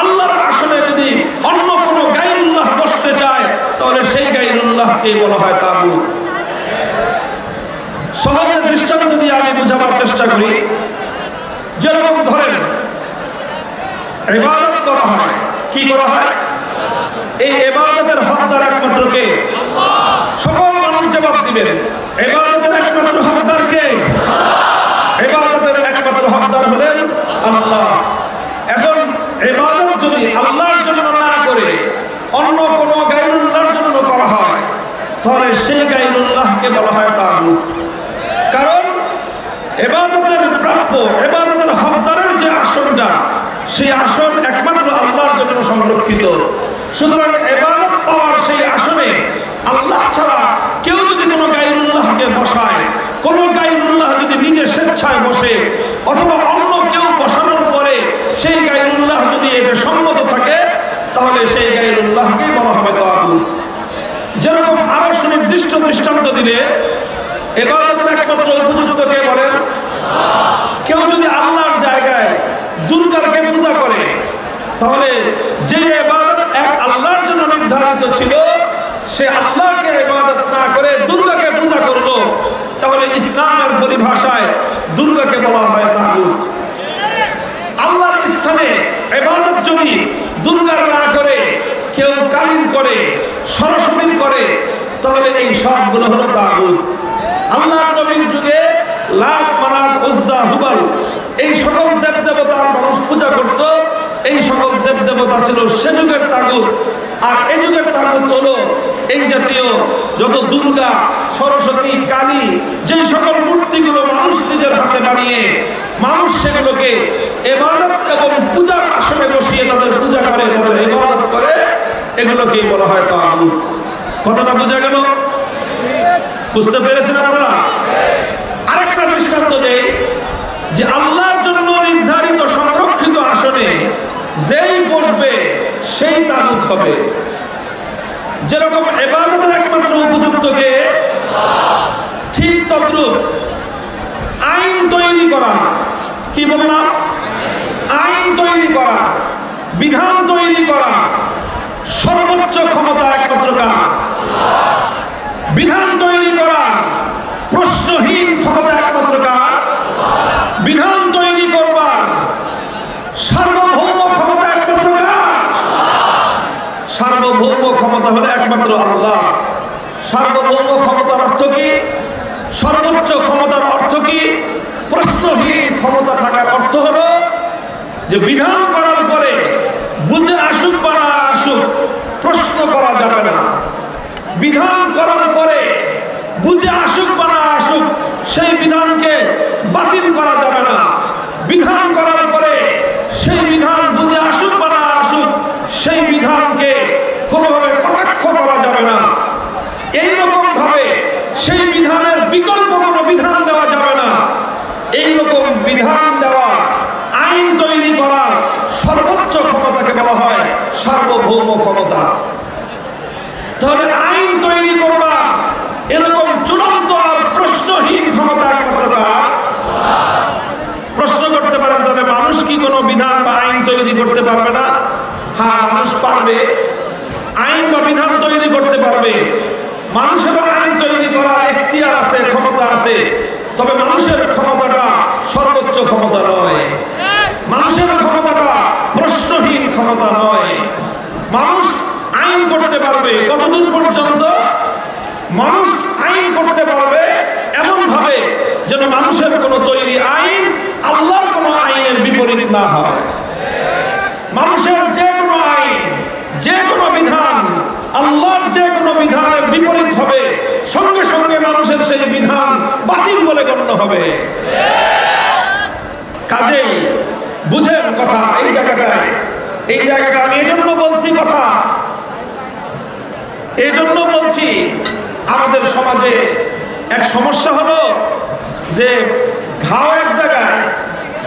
Speaker 1: আল্লাহর আসনে যদি অন্য কোনো গায়রুল্লাহ বসতে চায়, তাহলে সেই গায়রুল্লাহকে বলা হয় তাগুত। সহজে দৃষ্টান্ত দিয়ে আমি বুঝাবার চেষ্টা করি। যেরকম ধরেন ইবাদত করা হয়, কি করা হয়? এই ইবাদতের হকদার একমাত্র কে? সকল মানুষ জবাব দিবেন, ইবাদতের একমাত্র হকদার কে? ইবাদতের একমাত্র হকদার হলেন আল্লাহ। এখন ইবাদত যদি আল্লাহর জন্য না করে অন্য কোনো গায়রুল্লাহর জন্য করা হয়, তাহলে সেই গায়রুল্লাহকে বলা হয় তাগুত। কারণ ইবাদতের প্রাপ্য, ইবাদতের হকদারের যে আসনটা, সেই আসন একমাত্র আল্লাহর জন্য সংরক্ষিত। সুতরাং ইবাদত পাওয়ার সেই আসনে আল্লাহ ছাড়া কেউ যদি কোনো গায়রুল্লাহকে বসায়, কোনো গায়রুল্লাহ যদি নিজে স্বেচ্ছায় বসে, অথবা অন্য কেউ বসানোর পরে সেই গায়রুল্লাহ যদি এতে সম্মত থাকে, তাহলে সেই গায়রুল্লাহকেই বলা হবে তাগুত। যেরকম আরো সুনির্দিষ্ট দৃষ্টান্ত দিলে, ইবাদতের একমাত্র উপযুক্ত কে বলেন? কেউ যদি আল্লাহর জায়গায় দুর্গাকে পূজা করে, তাহলে যে ইবাদত এক আল্লাহর জন্য নির্ধারিত ছিল, সে আল্লাহকে ইবাদত না করে দুর্গাকে পূজা করলো, তাহলে ইসলামের পরিভাষায় দুর্গাকে বলা হয় তাগুত। আল্লাহর স্থানে ইবাদত যদি দুর্গার না করে কেউ কালীর করে, সরস্বতীর করে, তাহলে এই সবগুলো হলো তাগুত। আল্লাহর নবীর যুগে লাত, মানাত, উজ্জা, হুবল এই সকল দেবদেবতার মানুষ পূজা করত। এই সকল দেবদেবতা ছিল সে যুগের তাগুত। আর এই যুগের তাগুত হলো এই জাতীয় যত দুর্গা, সরস্বতী, কালী, যেই সকল মূর্তিগুলো মানুষ নিজের হাতে বানিয়ে মানুষ সেগুলোকে ইবাদত এবং পূজার আসনে বসিয়ে তাদের পূজা করে, তাদের ইবাদত করে, এগুলোকেই বলা হয় তাগুত। কথাটা বোঝা গেল? বুঝতে পেরেছেন আপনারা? আরেকটা দৃষ্টান্ত দেই যে আল্লাহর জন্য নির্ধারিত সংরক্ষিত আসনে যেই বসবে সেই তাগুত হবে। যেরকম ইবাদতের একমাত্র উপযুক্ত কে, ঠিক তদ্রূপ আইন তৈরি করা, কি বললাম? আইন তৈরি করা, বিধান তৈরি করা সর্বোচ্চ ক্ষমতা একমাত্র কার? বিধান তৈরি করা প্রশ্নহীন ক্ষমতা একমাত্র কার? বিধান তৈরি করবার সার্বভৌম ক্ষমতা একমাত্র কার? সার্বভৌম ক্ষমতা হলো একমাত্র আল্লাহ। সার্বভৌম ক্ষমতার অর্থ কি? সর্বোচ্চ ক্ষমতার অর্থ কি? প্রশ্নহীন ক্ষমতা থাকার অর্থ হলো যে বিধান করার পরে বুঝে আসুক বা না আসুক প্রশ্ন করা যাবে না। বিধান করার পরে বুঝে আসুক বা না আসুক সেই বিধানকে বাতিল করা যাবে না। বিধান করার পরে সেই বিধান বুঝে আসুক বা না আসুক সেই বিধানকে কোনোভাবে কটাক্ষ করা যাবে না। এইরকম ভাবে সেই বিধানের বিকল্প কোনো বিধান দেওয়া যাবে না। এইরকম বিধান দেওয়া, আইন তৈরি করার সর্বোচ্চ ক্ষমতাকে বলা হয় সার্বভৌম ক্ষমতা। তাহলে আইন তৈরি করবা এরকম চূড়ান্ত আর প্রশ্নহীন ক্ষমতা একমাত্র কার? প্রশ্ন করতে পারেন, তাহলে মানুষ কি কোনো বিধান বা আইন তৈরি করতে পারবে না? হ্যাঁ, মানুষ পারবে, আইন বা বিধান তৈরি করতে পারবে। মানুষেরও আইন তৈরি করার এখতিয়ার আছে, ক্ষমতা আছে। তবে মানুষের ক্ষমতাটা সর্বোচ্চ ক্ষমতা নয়, মানুষের ক্ষমতাটা প্রশ্নহীন ক্ষমতা নয়। মানুষ আইন করতে পারবে কতদূর পর্যন্ত? মানুষ আইন করতে পারবে এমন ভাবে যেন মানুষের কোনো তৈরি আইন আল্লাহর কোনো আইনের বিপরীত না হয়। মানুষের যে কোনো আইন, যে কোনো বিধান আল্লাহর যে কোনো বিধানের বিপরীত হবে, সঙ্গে সঙ্গে মানুষের সেই বিধান বাতিল বলে গণ্য হবে। কাজেই বুঝেন কথা এই জায়গাটায়, এই জায়গাটা আমি এজন্য বলছি, কথা এজন্য বলছি, আমাদের সমাজে এক সমস্যা হলো যে ঘাও এক জায়গায়,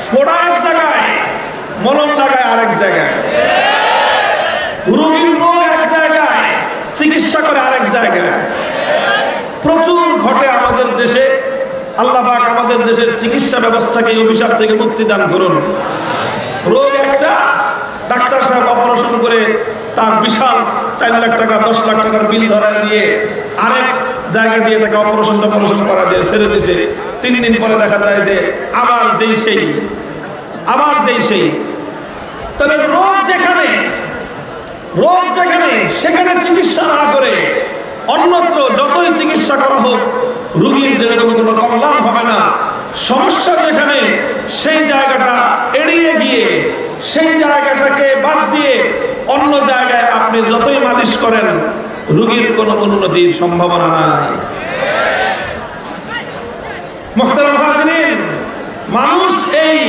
Speaker 1: ফোড়া এক জায়গায়, মলম লাগায় আরেক জায়গায়, রোগীর রোগ এক জায়গায়, চিকিৎসা করে আরেক জায়গায়। প্রচুর ঘটে আমাদের দেশে। আল্লাহ পাক আমাদের দেশের চিকিৎসা ব্যবস্থাকে এই অভিশাপ থেকে মুক্তি দান করুন। রোগ একটা, ডাক্তার সাহেব অপারেশন করে তার বিশাল 4 লাখ টাকা 10 লাখ টাকার বিল ধরায় দিয়ে আরেক জায়গা দিয়ে তাকে অপারেশন করা দিয়ে ছেড়ে দিছে। 3 দিন পরে দেখা যায় যে আবার যেই সেই। তাহলে রোগ যেখানে সেখানে চিকিৎসা না করে অন্যত্র যতই চিকিৎসা করা হোক রোগীর যেরকম কোনো কল্যাণ হবে না। সমস্যা যেখানে সেই জায়গাটা এড়িয়ে গিয়ে সেই জায়গাটাকে বাদ দিয়ে অন্য জায়গায় আপনি যতই মালিশ করেন রোগীর কোনো উন্নতির সম্ভাবনা নাই। মুহতারাম হাজিরিন, মানুষ এই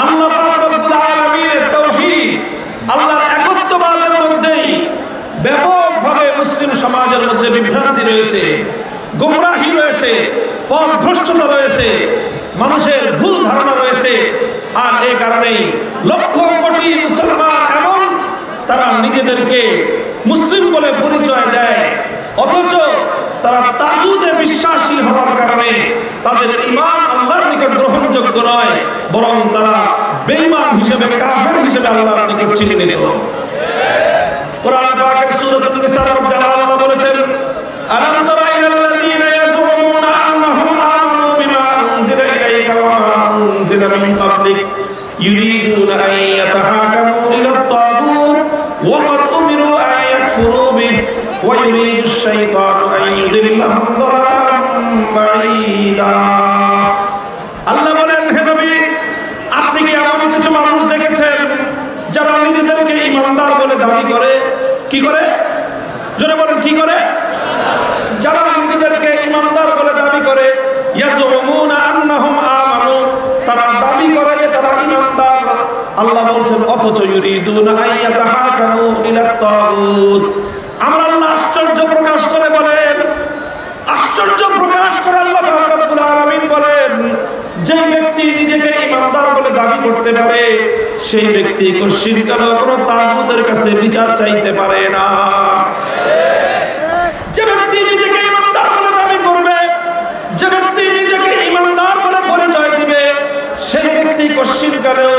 Speaker 1: আল্লাহ পাক রব্বুল আলামিনের তাওহীদ, আল্লাহর একত্ববাদের মধ্যেই ব্যাপকভাবে মুসলিম সমাজের মধ্যে বিভ্রান্তি রয়েছে, গোমরাহি রয়েছে, পথভ্রষ্টতা রয়েছে, মানুষের ভুল ধারণা রয়েছে। আর এই কারণেই লক্ষ কোটি মুসলমান এমন তারা নিজেদেরকে মুসলিম বলে পরিচয় দেয়, অথচ তারা তাগুতে বিশ্বাসী হওয়ার কারণে তাদের ঈমান আল্লাহর নিকট গ্রহণযোগ্য নয়, বরং তারা বেঈমান হিসেবে, কাফের হিসেবে আল্লাহর নিকট চিহ্নিত। কোরআন পাকের সূরাতুন নিসার মধ্যে আল্লাহ বলেছেন, আলাম তারা ইলাল্লাযীনা ইয়াযুমুনা আন্নাহুম আমানু বিমা উনজিলা ইলাইকা ওয়া মা উনজিলা মিন ক্বাবলিক ইউরিদুনা আন ইয়াতাহাকামু ইলাত তাগুত ওয়া ক্বাদ উমিরু আন ইয়াকফুরু বিহি ওয়া ইউরিদুশ শাইতানু আন ইউদিল্লাহুম দালালাম বাঈদা। আল্লাহ বলেন, হে নবী, আপনি কি এমন কিছু মানুষ দেখেছেন যারা নিজেদেরকে ঈমানদার বলে দাবি করে? কি করে? জোরে বলেন, কি করে? যারা নিজেদেরকে ঈমানদার বলে দাবি করে, ইয়াজুমুনা আন্নাহুম আমানু, তারা দাবি করে যে তারা ঈমানদার। আল্লাহ বলছেন, অথচ ইউরিদুনা আন ইয়াতাহাকামু ইলাত তাগুত। আমরা আল্লাহ আশ্চর্য প্রকাশ করে বলেন, আশ্চর্য প্রকাশ করে আল্লাহ পাক রব্বুল আলামিন বলেন, যে ব্যক্তি নিজেকে ঈমানদার বলে দাবি করতে পারে সেই ব্যক্তি কশিনকাল কোনো তাগুতের কাছে বিচার চাইতে পারে না। যে ব্যক্তি নিজেকে ঈমানদার বলে দাবি করবে, যে ব্যক্তি নিজেকে ঈমানদার বলে পরিচয় দিবে, সেই ব্যক্তি কশিনকালেও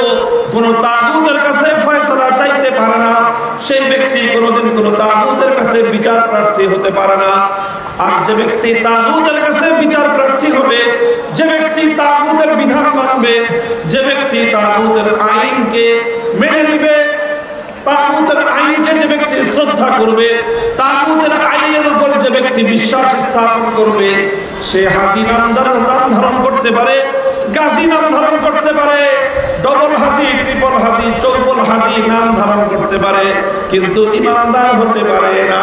Speaker 1: কোনো তাগুতের কাছে ফয়সালা চাইতে পারে না। সেই ব্যক্তি কোনোদিন কোনো তাগুতের কাছে বিচার প্রার্থী হতে পারে না। আর যে ব্যক্তি তাগুতের কাছে বিচার প্রার্থী হবে, যে ব্যক্তি তাগুতের বিধান মানবে, যে ব্যক্তি তাগুতের আইনকে মেনে নিবে, তাগুতের আইনকে যে ব্যক্তি শ্রদ্ধা করবে, তাগুতের আইনের উপর যে ব্যক্তি বিশ্বাস স্থাপন করবে, সে হাজি নাম ধারণ করতে পারে, গাজী নাম ধারণ করতে পারে, ডবল হাজি, ট্রিপল হাজি, চৌবল হাজি নাম ধারণ করতে পারে, কিন্তু ঈমানদার হতে পারে না।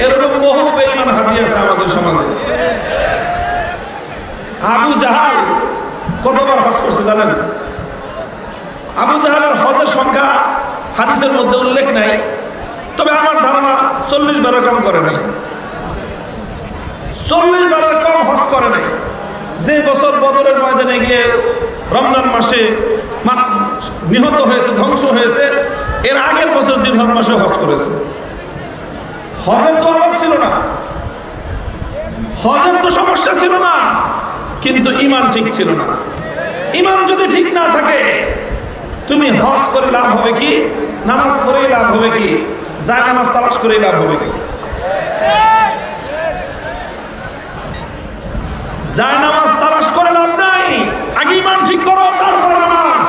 Speaker 1: এরকম বহু বেঈমান হাজি আছে আমাদের সমাজে। আবু জাহাল কতবার হজ করছে জানেন? আবু জাহালের হজের সংখ্যা হাদিসের মধ্যে উল্লেখ নাই, তবে আমার ধারণা 40 বারের কম করে নাই। 40 বারের কম হজ করে নাই। যে বছর বদরের ময়দানে গিয়ে রমজান মাসে নিহত হয়েছে, ধ্বংস হয়েছে, এর আগের বছর জিলহজ মাসে হজ করেছে। হজের তো অভাব ছিল না, হজের তো সমস্যা ছিল না, কিন্তু ঈমান ঠিক ছিল না। ঈমান যদি ঠিক না থাকে, তুমি হজ করে লাভ হবে কি? নামাজ পড়েই লাভ হবে কি? যায় নামাজ তালাশ করেই লাভ হবে কি? যায় নামাজ তালাশ করে লাভ নাই। আগে ঈমান ঠিক করো, তারপরে নামাজ।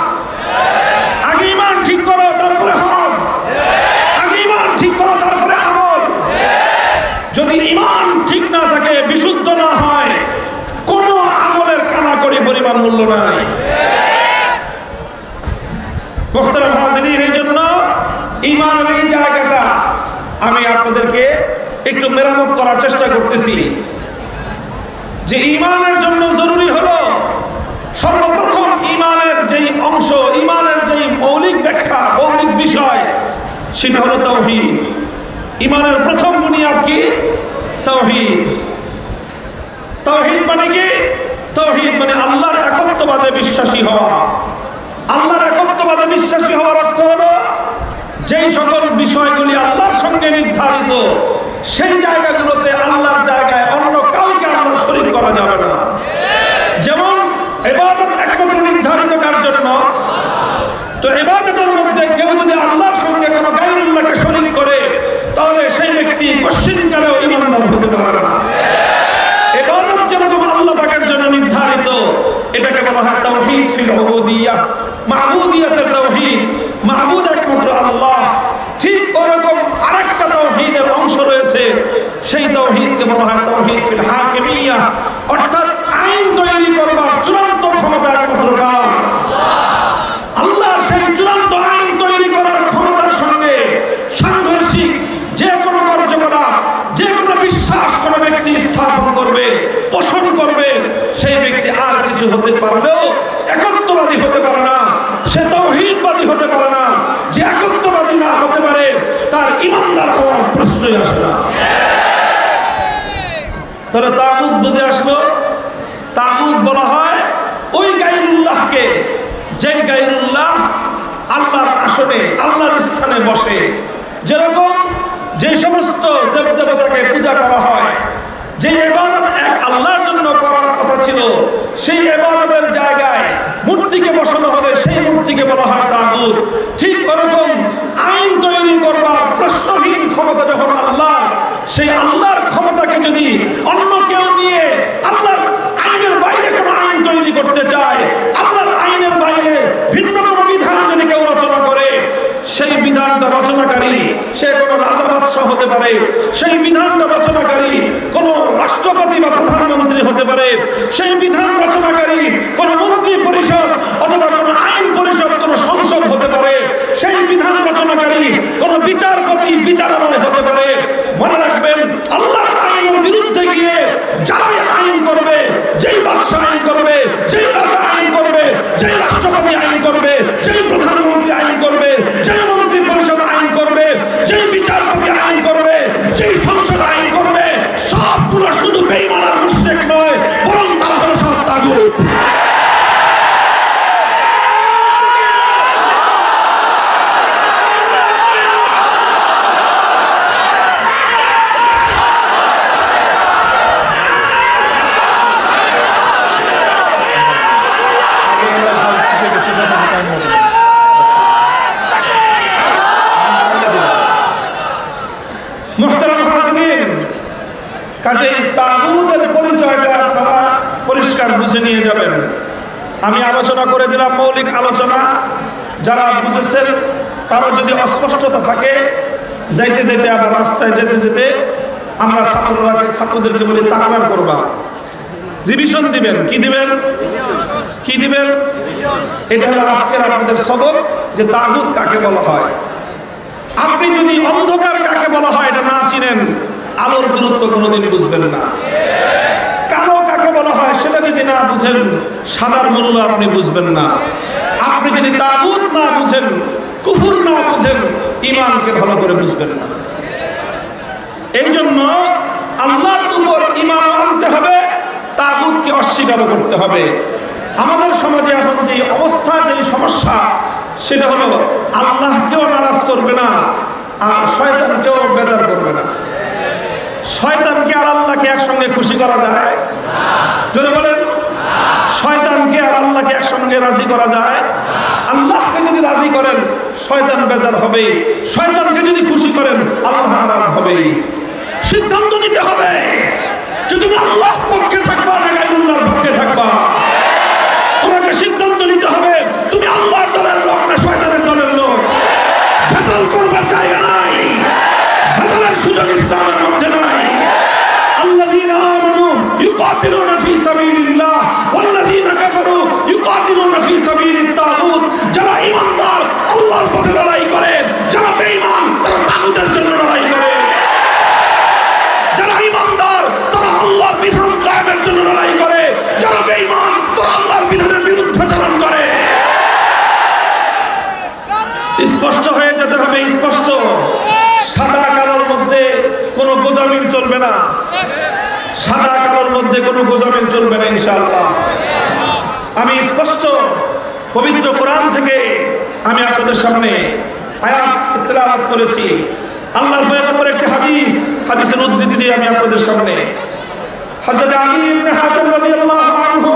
Speaker 1: আগে ঈমান ঠিক করো, তারপরে হজ। আগে ঈমান ঠিক করো, তারপরে আমল। যদি ঈমান ঠিক না থাকে, বিশুদ্ধ না হয়, কোনো আমলের কানাকড়ি পরিমাণ মূল্য নাই। মুহতারাম হাজিরিন, এই জন্য ঈমানের এই জায়গাটা আমি আপনাদেরকে একটু মেরামত করার চেষ্টা করতেছি। যে ঈমানের জন্য জরুরি হলো সর্বপ্রথম ঈমানের যেই অংশ, ঈমানের যেই মৌলিক ব্যাখ্যা, মৌলিক বিষয়, সেটা হলো তাওহীদ। ঈমানের প্রথম বুনিয়াদ কি? তাওহীদ। তাওহীদ মানে কি? তাওহীদ মানে আল্লাহর একত্ববাদে বিশ্বাসী হওয়া, আল্লাহর একত্ববাদে বিশ্বাসী হওয়ার অর্থ হলো যেই সকল বিষয়গুলি আল্লাহর সঙ্গে নির্ধারিত সেই জায়গাগুলোতে আল্লাহর জায়গায় অন্য কাউকে আল্লাহর শরীক করা যাবে না। যেমন ইবাদত একমাত্র নির্ধারিত কার জন্য, তো ইবাদতের মধ্যে কেউ যদি আল্লাহর সঙ্গে কোনো গায়রুল্লাহকে শরীক করে তাহলে সেই ব্যক্তি কশিনকালেও ঈমানদার হতে পারে না। ইবাদত যেরকম আল্লাহ পাকের জন্য নির্ধারিত, এটাকে বলা হয় তাওহীদ ফিল উবুদিয়্যাহ, মাবুদিয়াতের তাওহীদ, মাবুদ একমাত্র আল্লাহ। ঠিক ওরকম আরেকটা তাওহীদের অংশ রয়েছে, সেই তাওহীদকে বলা হয় তাওহীদ ফিল হাকিমিয়্যাহ, অর্থাৎ আইন তৈরি করবার চূড়ান্ত ক্ষমতা একমাত্র কার? আল্লাহর সেই চূড়ান্ত আইন তৈরি করার ক্ষমতার সঙ্গে সাংঘর্ষিক যে কোনো কার্যকলাপ, যে কোনো বিশ্বাস কোনো ব্যক্তি স্থাপন করবে, পোষণ করবে, সেই ব্যক্তি আর কিছু হতে পারলেও একত্ববাদী হতে পারে না, সে তাওহীদবাদী হতে পারে না। যে একত্ববাদী না হতে পারে তার ঈমানদার হওয়ার প্রশ্নই আসে না। তাহলে তাগুত বুঝে আসলো, তাগুত বলা হয় ওই গায়রুল্লাহকে, যেই গায়রুল্লাহ আল্লাহর আসনে, আল্লাহর স্থানে বসে। যেরকম যে সমস্ত দেবদেবতাকে পূজা করা হয়, যে ইবাদত এক আল্লাহর জন্য করার কথা ছিল, সেই ইবাদতের জায়গায় মূর্তিকে বসানো হলে সেই মূর্তিকে বলা হয় তাগুত। ঠিক ওরকম আইন তৈরি করবার প্রশ্নহীন ক্ষমতা যখন আল্লাহর, সেই আল্লাহর ক্ষমতাকে যদি অন্য কেউ নিয়ে আল্লাহর আইনের বাইরে কোনো আইন তৈরি করতে চায়, আল্লাহর আইনের বাইরে ভিন্ন কোনো বিধান যদি কেউ রচনা করে, সেই বিধানটা রচনাকারী সে কোনো রাজা বাদশাহ হতে পারে, সেই বিধানটা রচনাকারী কোনো রাষ্ট্রপতি বা প্রধানমন্ত্রী হতে পারে, সেই বিধান রচনাকারী কোনো মন্ত্রী পরিষদ অথবা কোনো আইন পরিষদ, কোনো সংসদ হতে পারে, সেই বিধান রচনাকারী কোনো বিচারপতি, বিচারালয় হতে পারে। মনে রাখবেন, আল্লাহর আইনের বিরুদ্ধে গিয়ে যারাই আইন করবে, যেই বাদশাহ আইন করবে, যেই রাজা আইন করবে, যেই রাষ্ট্রপতি আইন করবে, যেই প্রধানমন্ত্রী আইন করবে, যেই মন্ত্রী পরিষদ আইন করবে, যেই বিচারপতি আইন করবে, যেই সংসদ আইন করবে, সবগুলো শুধু বেঈমান আর মুশরিক নয়, বরং তারা হলো সব তাগুত। কাজেই তাগুতের পরিচয়টা আপনারা পরিষ্কার বুঝে নিয়ে যাবেন। আমি আলোচনা করে দিলাম মৌলিক আলোচনা, যারা বুঝেছেন, কারো যদি অস্পষ্টতা থাকে, যাইতে যেতে আবার রাস্তায় যেতে যেতে আমরা ছাত্রদেরকে বলি তাকরার করবা, রিভিশন দিবেন। কি দিবেন? কি দিবেন? এটা হলো আজকের আপনাদের সবক, যে তাগুত কাকে বলা হয়। আপনি যদি অন্ধকার কাকে বলা হয় এটা না চিনেন, আলোর গুরুত্ব কোনোদিন বুঝবেন না। কালো কাকে বলা হয় সেটা যদি না বুঝেন, সাদার মূল্য আপনি বুঝবেন না। আপনি যদি তাগুত না বুঝেন, কুফর না বুঝেন, ঈমানকে ভালো করে বুঝবেন না। এই জন্য আল্লাহর উপর ঈমান আনতে হবে, তাগুতকে অস্বীকার করতে হবে। আমাদের সমাজে এখন যে অবস্থা, যে সমস্যা, সেটা হলো আল্লাহকেও নারাজ করবে না আর শয়তানকেও বেজার করবে না। শয়তানকে আর আল্লাহকে একসঙ্গে খুশি করা যায়? জোরে বলেন। শয়তানকে আর আল্লাহকে একসঙ্গে রাজি করা যায়? আল্লাহকে যদি রাজি করেন শয়তান বেজার হবে, শয়তানকে যদি খুশি করেন আল্লাহ নারাজ হবে। সিদ্ধান্ত নিতে হবে যে তুমি আল্লাহর পক্ষে থাকবা না গায়রুল্লাহর পক্ষে থাকবা। তোমাকে সিদ্ধান্ত নিতে হবে তুমি আল্লাহর দলের লোক না শয়তানের দলের লোক। ভেজাল করবার জায়গা নাই, ভেজালের সুযোগ ইসলামের মধ্যে নাই। আল্লাযীনা আমানু ইউকাতিলুনা ফী সাবিলিল্লাহ ওয়াল্লাযীনা কাফারু ইউকাতিলুনা ফী সাবিলিত তাগুত। যারা ঈমানদার আল্লাহর পথে লড়াই করে, যারা বেঈমান তারা তাগুতের জন্য লড়াই করে। যারা ঈমানদার তারা আল্লাহর বিধান কায়েমের জন্য লড়াই করে, যারা বেঈমান তারা আল্লাহর বিধানের বিরুদ্ধাচরণ করে। স্পষ্ট হয়ে যেতে হবে, স্পষ্ট। সাদা কালোর মধ্যে কোনো গোজামিল চলবে না, সাদা কালোর মধ্যে কোনো গোজামিল চলবে না ইনশাআল্লাহ। আমি স্পষ্ট পবিত্র কোরআন থেকে আমি আপনাদের সামনে আয়াত তেলাওয়াত করেছি। আল্লাহর পয়গম্বরের একটি হাদিসের উদ্ধৃতি দিয়ে আমি আপনাদের সামনে হযরত আলী ইবনে হাতেম রাদিয়াল্লাহু আনহু,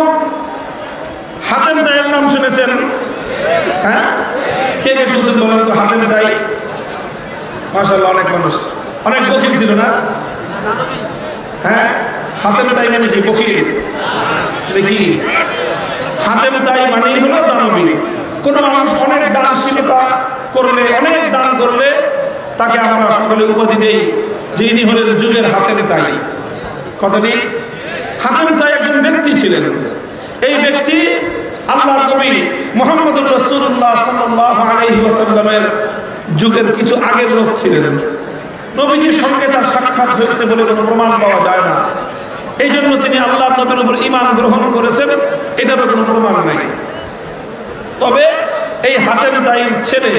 Speaker 1: হাতেম তাইয়ের নাম শুনেছেন? হ্যাঁ, কে কে শুনছেন বলেন তো? হাতেম তাই, মাশাআল্লাহ, অনেক মানুষ, অনেক বকিল ছিল না? হ্যাঁ, হাতেম তাই মানে কি বকিল? দেখি, হাতেম তাই মানেই হলো দানবীর। কোন মানুষ অনেক দানশীলতা করলে, অনেক দান করলে তাকে আমরা সকলে উপাধি দেই যে ইনি হলেন যুগের হাতেম তাই। কথাটি, হাতেম তাই একজন ব্যক্তি ছিলেন। এই ব্যক্তি আল্লাহর নবী মুহাম্মদুর রাসূলুল্লাহ সাল্লাল্লাহু আলাইহি ওয়াসাল্লামের যুগের কিছু আগের লোক ছিলেন। নবীজির সঙ্গে তার সাক্ষাৎ হয়েছে বলে কোনো প্রমাণ পাওয়া যায় না। এই জন্য তিনি আল্লাহর নবীর উপর ঈমান গ্রহণ করেছেন, এটারও কোনো প্রমাণ নাই। তবে এই হাতেম তাইর ছেলে,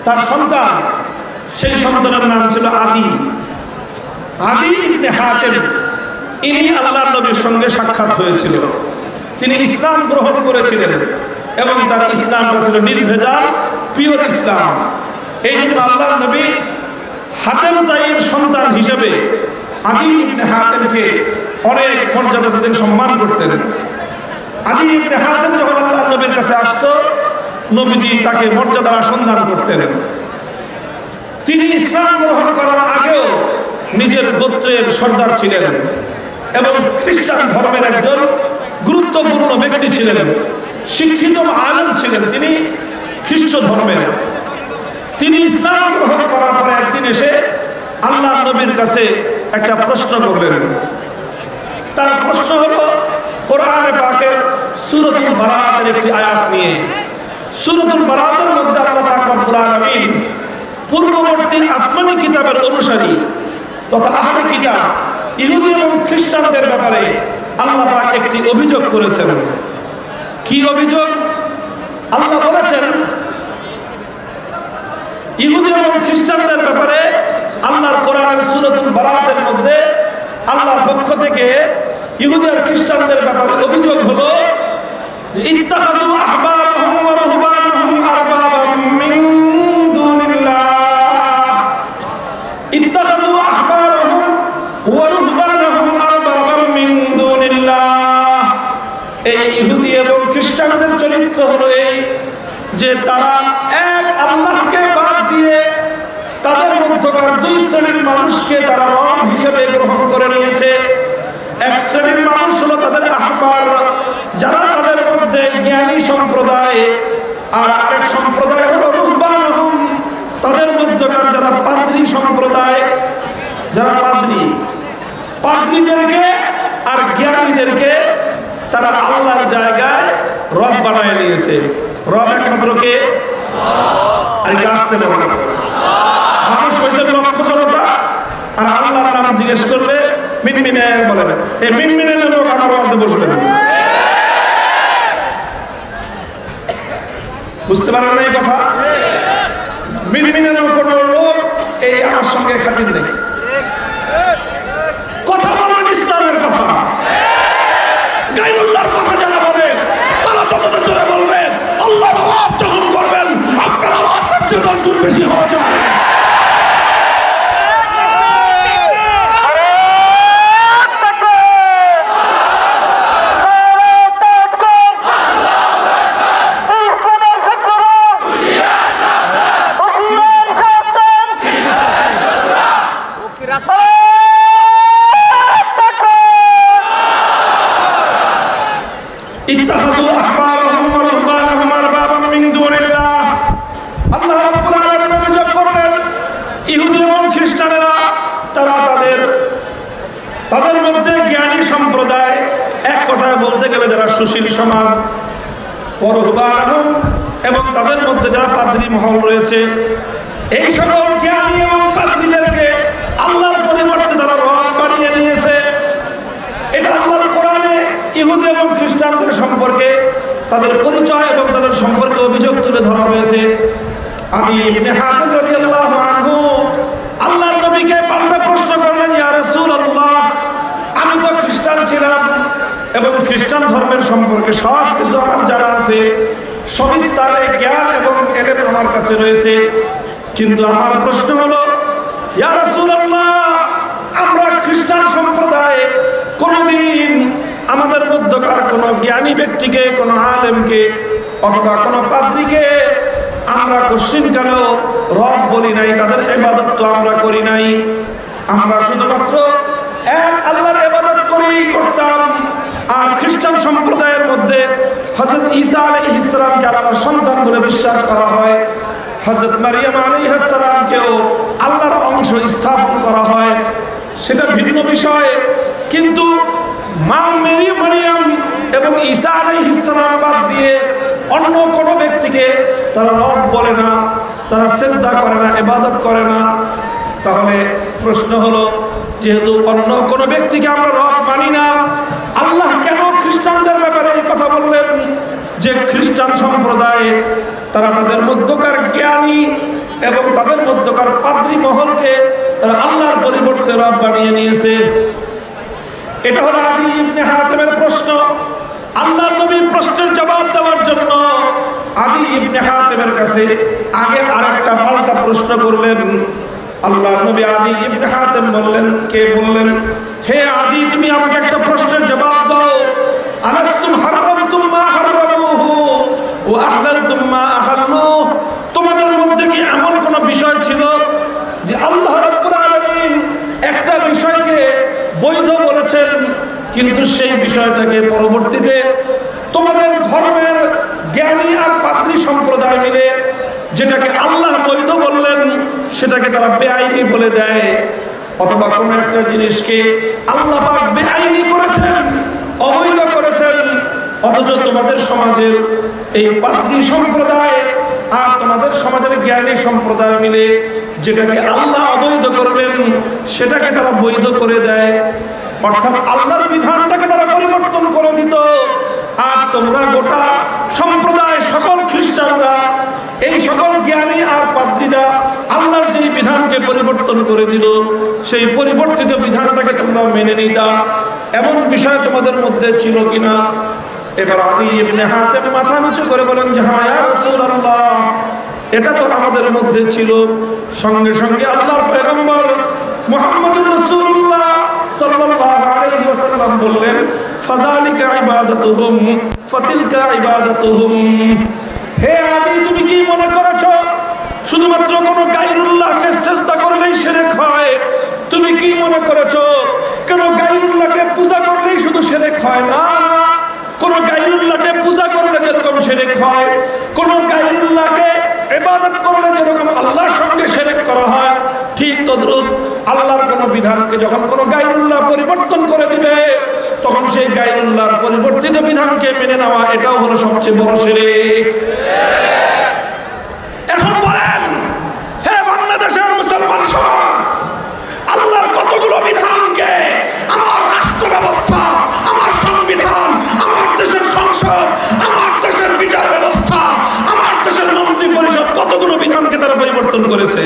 Speaker 1: তার সন্তান, সেই সন্তানের নাম ছিল আদি ইবনে হাতেম। ইনি আল্লাহর নবীর সঙ্গে সাক্ষাৎ হয়েছিল। তিনি ইসলাম গ্রহণ করেছিলেন এবং তার ইসলামটা ছিল নির্ভেজাল, পিওর ইসলাম। এই জন্য আল্লাহর নবী হাতেম তাইয়ের সন্তান হিসেবে আদি ইবনে হাতেমকে অনেক মর্যাদা দিতেন, সম্মান করতেন। আদি ইবনে হাতেম যখন আল্লাহর নবীর কাছে আসতো, নবীজি তাকে মর্যাদার আসন দান করতেন। তিনি ইসলাম গ্রহণ করার আগেও নিজের গোত্রের সর্দার ছিলেন এবং খ্রিস্টান ধর্মের একজন গুরুত্বপূর্ণ ব্যক্তি ছিলেন, শিক্ষিত আলেম ছিলেন তিনি খ্রিস্ট ধর্মের। তিনি ইসলাম গ্রহণ করার পরে একদিন এসে আল্লাহর নবীর কাছে একটা প্রশ্ন করলেন। তার প্রশ্ন হলো কোরআনে পাকের সূরাতুল বারাতের একটি আয়াত নিয়ে। সূরাতুল বারাতের মধ্যে আল্লাহ পাক রব্বুল আলামিন পূর্ববর্তী আসমানি কিতাবের অনুসারী তথা আহলে কিতাব ইহুদি এবং খ্রিস্টানদের ব্যাপারে আল্লাহ পাক একটি অভিযোগ করেছেন। কি অভিযোগ? আল্লাহ বলেছেন ইহুদি এবং খ্রিস্টানদের ব্যাপারে আল্লাহর কোরআনের সূরাতুল বারাতের মধ্যে আল্লাহর পক্ষ থেকে ইহুদি আর খ্রিস্টানদের ব্যাপারে অভিযোগ হলো যে ইত্তাখাযু আহবারাহুম ওয়া রুহবানাহুম আরবাবাম মিন দুনিল্লাহ। ইত্তাখাযু আহবারাহুম ওয়া রুহবানাহুম আরবাবাম মিন দুনিল্লাহ। এই ইহুদি এবং খ্রিস্টানদের চরিত্র হলো এই যে তারা এক আল্লাহকে বাদ দিয়ে তাদের মধ্যকার দুই শ্রেণীর মানুষকে তারা রব হিসেবে গ্রহণ করে নিয়েছে। এক শ্রেণীর মানুষ হলো তাদের আহবার, যারা তাদের মধ্যে জ্ঞানী সম্প্রদায়, আর আরেক সম্প্রদায় হলো রুহবানহুম, তাদের মধ্যকার যারা পাদ্রী সম্প্রদায়, যারা পাদ্রীদেরকে আর জ্ঞানীদেরকে তারা আল্লাহর জায়গায় রব বানায় নিয়েছে। রব একমাত্র কে? আর এটা আসতে পারে না। মানুষ হয়েছে লক্ষ জনতা, আর আল্লাহর নাম জিজ্ঞেস করলে মিনমিনে বলেন। এই মিনমিনে লোক আমার ওয়াজে বসবেন, বুঝতে পারেন না এই কথা? মিনমিনে কোন লোক এই আমার সঙ্গে খাতির নেই। কথা বলবেন ইসলামের কথা, গায়রুল্লাহর কথা যারা বলেন তারা যতটা জোরে বলবেন, আল্লাহর আওয়াজ যখন করবেন আপনার আওয়াজ তার চেয়ে 10 গুণ বেশি হওয়া যায়। ইত্তাখাযু আহবারাহুম ওয়া রুহবানাহুম আরবাবাম মিন দুনিল্লাহ। আল্লাহ রাব্বুল আলামিন অভিযোগ করলেন ইহুদি এবং খ্রিস্টানেরা তারা তাদের মধ্যে জ্ঞানী সম্প্রদায়, এক কথায় বলতে গেলে যারা সুশীল সমাজ, ওয়া রুহবানাহুম, এবং তাদের মধ্যে যারা পাদ্রী মহল রয়েছে, এই সকল জ্ঞানী এবং পাদ্রীদেরকে আল্লাহর পরিবর্তে তারা রব বানিয়ে নিয়েছে। এটা আল্লাহর কোরআনে ইহুদি এবং খ্রিস্টানদের সম্পর্কে তাদের পরিচয় এবং তাদের সম্পর্কে অভিযোগ তুলে ধরা হয়েছে। আদি ইবনে হাতেম রাদিয়াল্লাহু আনহু আল্লাহর নবীকে পাল্টা প্রশ্ন করলেন, ইয়া রাসূলুল্লাহ, আমি তো খ্রিস্টান ছিলাম এবং খ্রিস্টান ধর্মের সম্পর্কে সব কিছু আমার জানা আছে, সবিস্তারে জ্ঞান এবং এলেম আমার কাছে রয়েছে। কিন্তু আমার প্রশ্ন হলো, ইয়া রাসূলুল্লাহ, আমরা খ্রিস্টান সম্প্রদায় কোনোদিন আমাদের মধ্যকার কোনো জ্ঞানী ব্যক্তিকে, কোনো আলেমকে অথবা কোনো পাদ্রীকে আমরা কোশ্চিনকালেও রব বলি নাই, তাদের ইবাদত তো আমরা করি নাই। আমরা শুধুমাত্র এক আল্লাহর ইবাদত করতাম। আর খ্রিস্টান সম্প্রদায়ের মধ্যে হযরত ঈসা আলাইহিস সালামকে আল্লাহর সন্তান বলে বিশ্বাস করা হয়, হযরত মারিয়াম আলাইহিস সালামকেও আল্লাহর অংশ স্থাপন করা হয়, সেটা ভিন্ন বিষয়। কিন্তু মা মারিয়াম এবং ঈসা আলাইহিস সালাম বাদ দিয়ে অন্য কোনো ব্যক্তিকে তারা রব বলে না, তারা সিজদা করে না, ইবাদত করে না। তাহলে প্রশ্ন হলো, যেহেতু অন্য কোনো ব্যক্তিকে আমরা রব মানি না, আল্লাহ কেন খ্রিস্টানদের ব্যাপারে এই কথা বললেন যে খ্রিস্টান সম্প্রদায় তারা তাদের মধ্যকার জ্ঞানী এবং তাদের মধ্যকার পাদ্রী মহলকে তারা আল্লাহর পরিবর্তে রব বানিয়ে নিয়েছে? এটা হলো আদি ইবনে হাতেমের প্রশ্ন। আল্লাহর নবীর প্রশ্নের জবাব দেওয়ার জন্য আদি ইবনে হাতেমের কাছে আগে আরেকটা পাল্টা প্রশ্ন করলেন। আল্লাহর নবী আদি ইবনে হাতেম বললেন, হে আদি, তুমি আমাকে একটা প্রশ্নের জবাব দাও। আলাস্তুম হারামতুম মা হারামুহু ওয়া আহলালতুম মা আহাল্লুহু, তোমাদের মধ্যে কি এমন কোন বিষয় ছিল যে আল্লাহ রাব্বুল আলামিন একটা বিষয়কে বৈধ বলেছেন, কিন্তু সেই বিষয়টাকে পরবর্তীতে তোমাদের ধর্মের জ্ঞানী আর পাদ্রী সম্প্রদায় মিলে যেটাকে আল্লাহ বৈধ বললেন সেটাকে তারা বেআইনি বলে দেয়? অথবা কোনো একটা জিনিসকে আল্লাহ পাক বেআইনি করেছেন, অবৈধ করেছেন, অথচ তোমাদের সমাজের এই পাদ্রী সম্প্রদায় আর তোমাদের সমাজের জ্ঞানী সম্প্রদায় মিলে যেটাকে আল্লাহ অবৈধ করলেন সেটাকে তারা বৈধ করে দেয়। অর্থাৎ আল্লাহর বিধানটাকে তারা পরিবর্তন করে দিত। আর তোমরা গোটা সম্প্রদায়, সকল খ্রিস্টানরা, এই সকল জ্ঞানী আর পাদ্রীরা আল্লাহর যেই বিধানকে পরিবর্তন করে দিল, সেই পরিবর্তিত বিধানটাকে তোমরা মেনে নিতা। এমন বিষয় তোমাদের মধ্যে ছিল কিনা? এবার আদি ইবনে হাতেম মাথা নিচু করে বলেন যে হ্যাঁ ইয়া রাসূলুল্লাহ, এটা তো আমাদের মধ্যে ছিল। সঙ্গে সঙ্গে আল্লাহর পয়গম্বর মুহাম্মদুর রাসূলুল্লাহ সাল্লাল্লাহু আলাইহি ওয়াসাল্লাম বললেন, ফাযালিকা ইবাদাতুহুম ফাতিলকা ইবাদাতুহুম। হে আদি, তুমি কি মনে করেছো শুধুমাত্র কোনো গায়রুল্লাহকে সিজদা করলেই শিরক হয়? তুমি কি মনে করেছো কোনো গায়রুল্লাহকে পূজা করলেই শুধু শিরক হয়? না, কোন গায়রুল্লাহকে পূজা করলে যেরকম শিরক হয়, কোন গায়রুল্লাহকে ইবাদত করলে যেরকম আল্লাহর সঙ্গে শিরক করা হয়, ঠিক তদ্রুপ আল্লাহর কোন বিধানকে যখন কোন গায়রুল্লাহ পরিবর্তন করে দিবে, তখন সেই গায়রুল্লাহর পরিবর্তিত বিধানকে মেনে নেওয়া, এটাও হলো সবচেয়ে বড় শিরক। এখন বলেন, হে বাংলাদেশের মুসলমান সমাজ, আল্লাহর কতগুলো বিধানকে আমার রাষ্ট্র ব্যবস্থা, আমার সংবিধান, আমার দেশের সংসদ, আমার দেশের বিচার ব্যবস্থা, আমার দেশের মন্ত্রী পরিষদ কতগুলো বিধানকে তারা পরিবর্তন করেছে?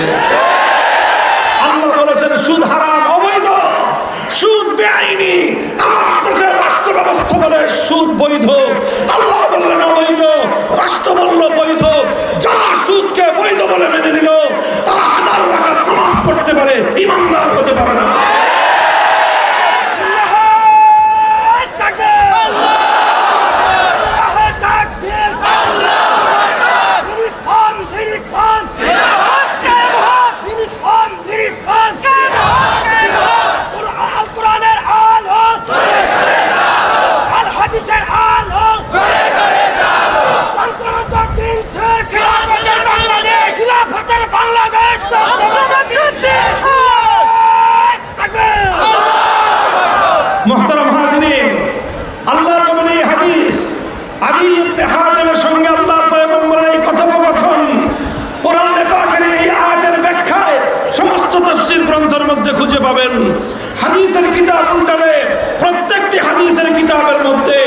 Speaker 1: আল্লাহ বলেছেন সুদ হারাম, অবৈধ, সুদ বেআইনি। আমার দেশের রাষ্ট্র ব্যবস্থা বলে সুদ বৈধ, আল্লাহ বললেন অবৈধ, রাষ্ট্র বলল বৈধ। যারা সুদকে বৈধ বলে মেনে নিল, তারা হাজার রাকাত নামাজ পড়তে পারে, ইমানদার হতে পারে না। মুহতারাম হাজিরিন, আল্লাহর নবীর এই হাদিস, আদি ইবনে হাতেমের সঙ্গে আল্লাহর পয়গম্বরের এই কথোপকথন, কোরআনে পাকের এই আয়াতের ব্যাখ্যায় সমস্ত তাফসীর গ্রন্থের মধ্যে খুঁজে পাবেন। হাদিসের কিতাব উল্টালে প্রত্যেকটি হাদিসের কিতাবের মধ্যে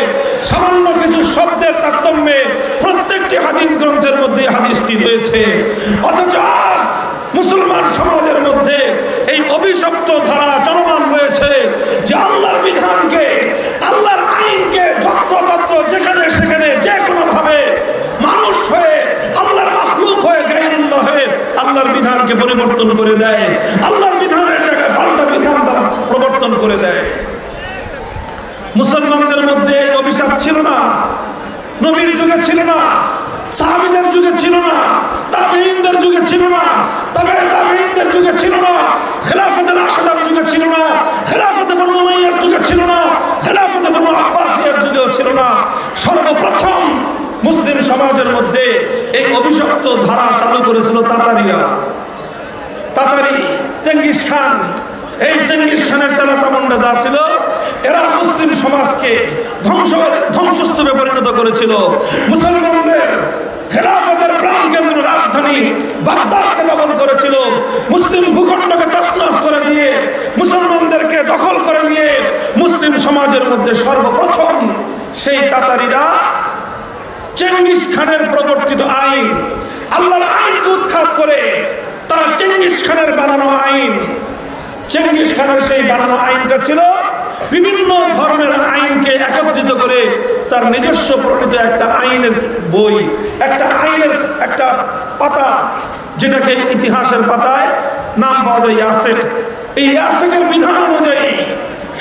Speaker 1: সামান্য কিছু শব্দের তারতম্যে প্রত্যেকটি হাদিস গ্রন্থের মধ্যে হাদিসটি রয়েছে। অথচ আজ মুসলমান সমাজের মধ্যে এই অভিশপ্ত ধারা চলমান রয়েছে যে আল্লাহর বিধানকে, আল্লাহর আইনকে বিধানকে পরিবর্তন করে দেয়, আল্লাহর বিধানের জায়গায় পাল্টা বিধান তারা প্রবর্তন করে দেয়। মুসলমানদের মধ্যে অভিশাপ ছিল না, নবীর যুগে ছিল না, সাহাবীদের যুগে ছিল না, তাবেঈনদের যুগে ছিল না, তাবেঈনদের যুগে ছিল না, খেলাফতে রাশিদার যুগে ছিল না, খেলাফতে বনু উমাইয়ার যুগে ছিল না, খেলাফতে বনু আব্বাসিয়ার যুগেও ছিল না। সর্বপ্রথম মুসলিম সমাজের মধ্যে এই অভিশপ্ত ধারা চালু করেছিল তাতারিরা। তাতারি চেঙ্গিস খান, এই চেঙ্গিস খানের চেলাচামুন্ডা যা ছিল, এরা মুসলিম সমাজকে ধ্বংসস্তূপে পরিণত করেছিল। মুসলমানদের খেলাফতের প্রাণকেন্দ্র রাজধানী বাগদাদকে দখল করেছিল। মুসলিম ভূখণ্ডকে তছনছ করে দিয়ে, মুসলমানদেরকে দখল করে নিয়ে মুসলিম সমাজের মধ্যে সর্বপ্রথম সেই তাতারিরা চেঙ্গিস খানের প্রবর্তিত আইন, আল্লাহর আইনকে উৎখাত করে তারা চেঙ্গিস খানের বানানো আইন, চেঙ্গিস খানের সেই বানানো আইনটা ছিল বিভিন্ন ধর্মের আইনকে একত্রিত করে তার নিজস্ব প্রণীত একটা আইনের বই, একটা আইনের একটা পাতা, যেটাকে ইতিহাসের পাতায় নাম পাওয়া যায় ইয়াসেক। এই ইয়াসেকের বিধান অনুযায়ী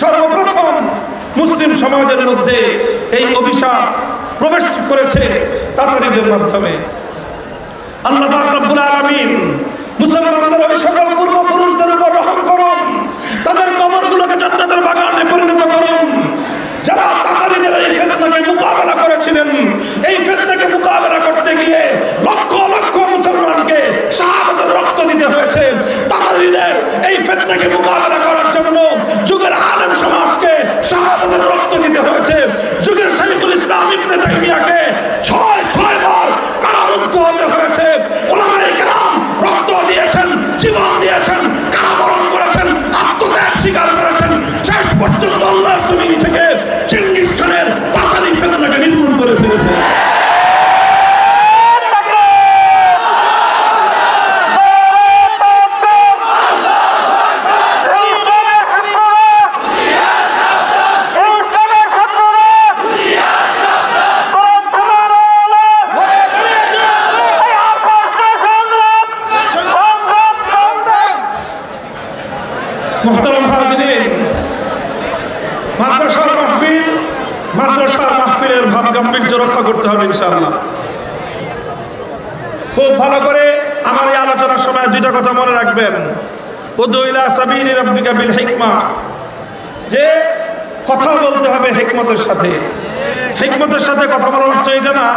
Speaker 1: সর্বপ্রথম মুসলিম সমাজের মধ্যে এই অভিশাপ প্রবেশ করেছে তাতারিদের মাধ্যমে। আল্লাহ পাক রব্বুল আলামিন মুসলমানদের ওই সকল পূর্বপুরুষদের উপর রহম করুন, তাদের কবরগুলোকে জান্নাতের বাগানে পরিণত করুন, যারা তাতারিদের এই ফিতনাকে মোকাবেলা করেছিলেন। এই ফিতনাকে মোকাবেলা করতে গিয়ে লক্ষ লক্ষ মুসলমানকে শাহাদাতের রক্ত দিতে হয়েছে। তাতারিদের এই ফিতনাকে মোকাবেলা করার জন্য যুগের আলেম সমাজকে শাহাদাতের রক্ত দিতে হয়েছে। যুগের শাইখুল ইসলাম ইবনে তাইমিয়াকে ৬ বার কারারুদ্ধ হতে হয়েছে। উলামায়ে কেরাম রক্ত দিয়েছেন, জীবন দিয়েছেন, কারাবরণ করেছেন, আত্মত্যাগ স্বীকার করেছেন। শেষ পর্যন্ত আল্লাহর জমিন থেকে চেঙ্গিস খানের তাতারি ফিতনাকে নির্মূল করে ফেলেছে। মুহতারাম হাজিরিন, মাদ্রাসার মাহফিলের ভাব গাম্ভীর্য রক্ষা করতে হবে ইনশাআল্লাহ। খুব ভালো করে আমার এই আলোচনার সময় দুইটা কথা মনে রাখবেন। উদু ইলা সাবিলি রাব্বিকা বিল হিকমা, যে কথা বলতে হবে হিকমতের সাথে। হিকমতের সাথে কথা বলার অর্থ এটা না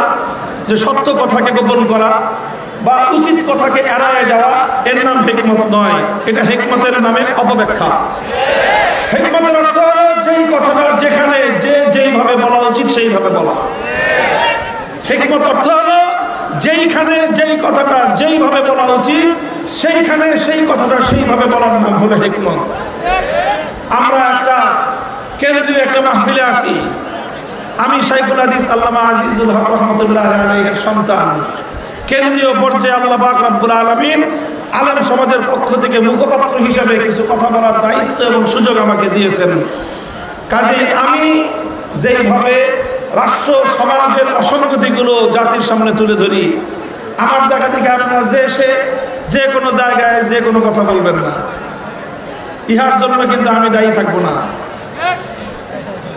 Speaker 1: যে সত্য কথাকে গোপন করা বা উচিত কথাকে এড়ায় যাওয়া, এর নাম হিকমত নয়। এটা হিকমতের নামে অপব্যাখ্যা। হিকমতের অর্থ হলো যেই কথাটা যেখানে যেইভাবে বলা উচিত সেইভাবে বলা। হিকমত অর্থ হলো যেইখানে যেই কথাটা যেইভাবে বলা উচিত সেইখানে সেই কথাটা সেইভাবে বলার নাম হলো হিকমত। আমরা একটা কেন্দ্রীয় একটা মাহফিলে আছি। আমি শাইখুল হাদিস আল্লামা আজিজুল হক রহমতুল্লাহ আলাইহির সন্তান। কেন্দ্রীয় পর্যায়ে আল্লাহ পাক রব্বুল আলামিন আলেম সমাজের পক্ষ থেকে মুখপাত্র হিসাবে কিছু কথা বলার দায়িত্ব এবং সুযোগ আমাকে দিয়েছেন। কাজেই আমি যেইভাবে রাষ্ট্র সমাজের অসঙ্গতিগুলো জাতির সামনে তুলে ধরি, আমার দেখা দেখে আপনারা যে কোনো জায়গায় যে কোনো কথা বলবেন না। ইহার জন্য কিন্তু আমি দায়ী থাকবো না।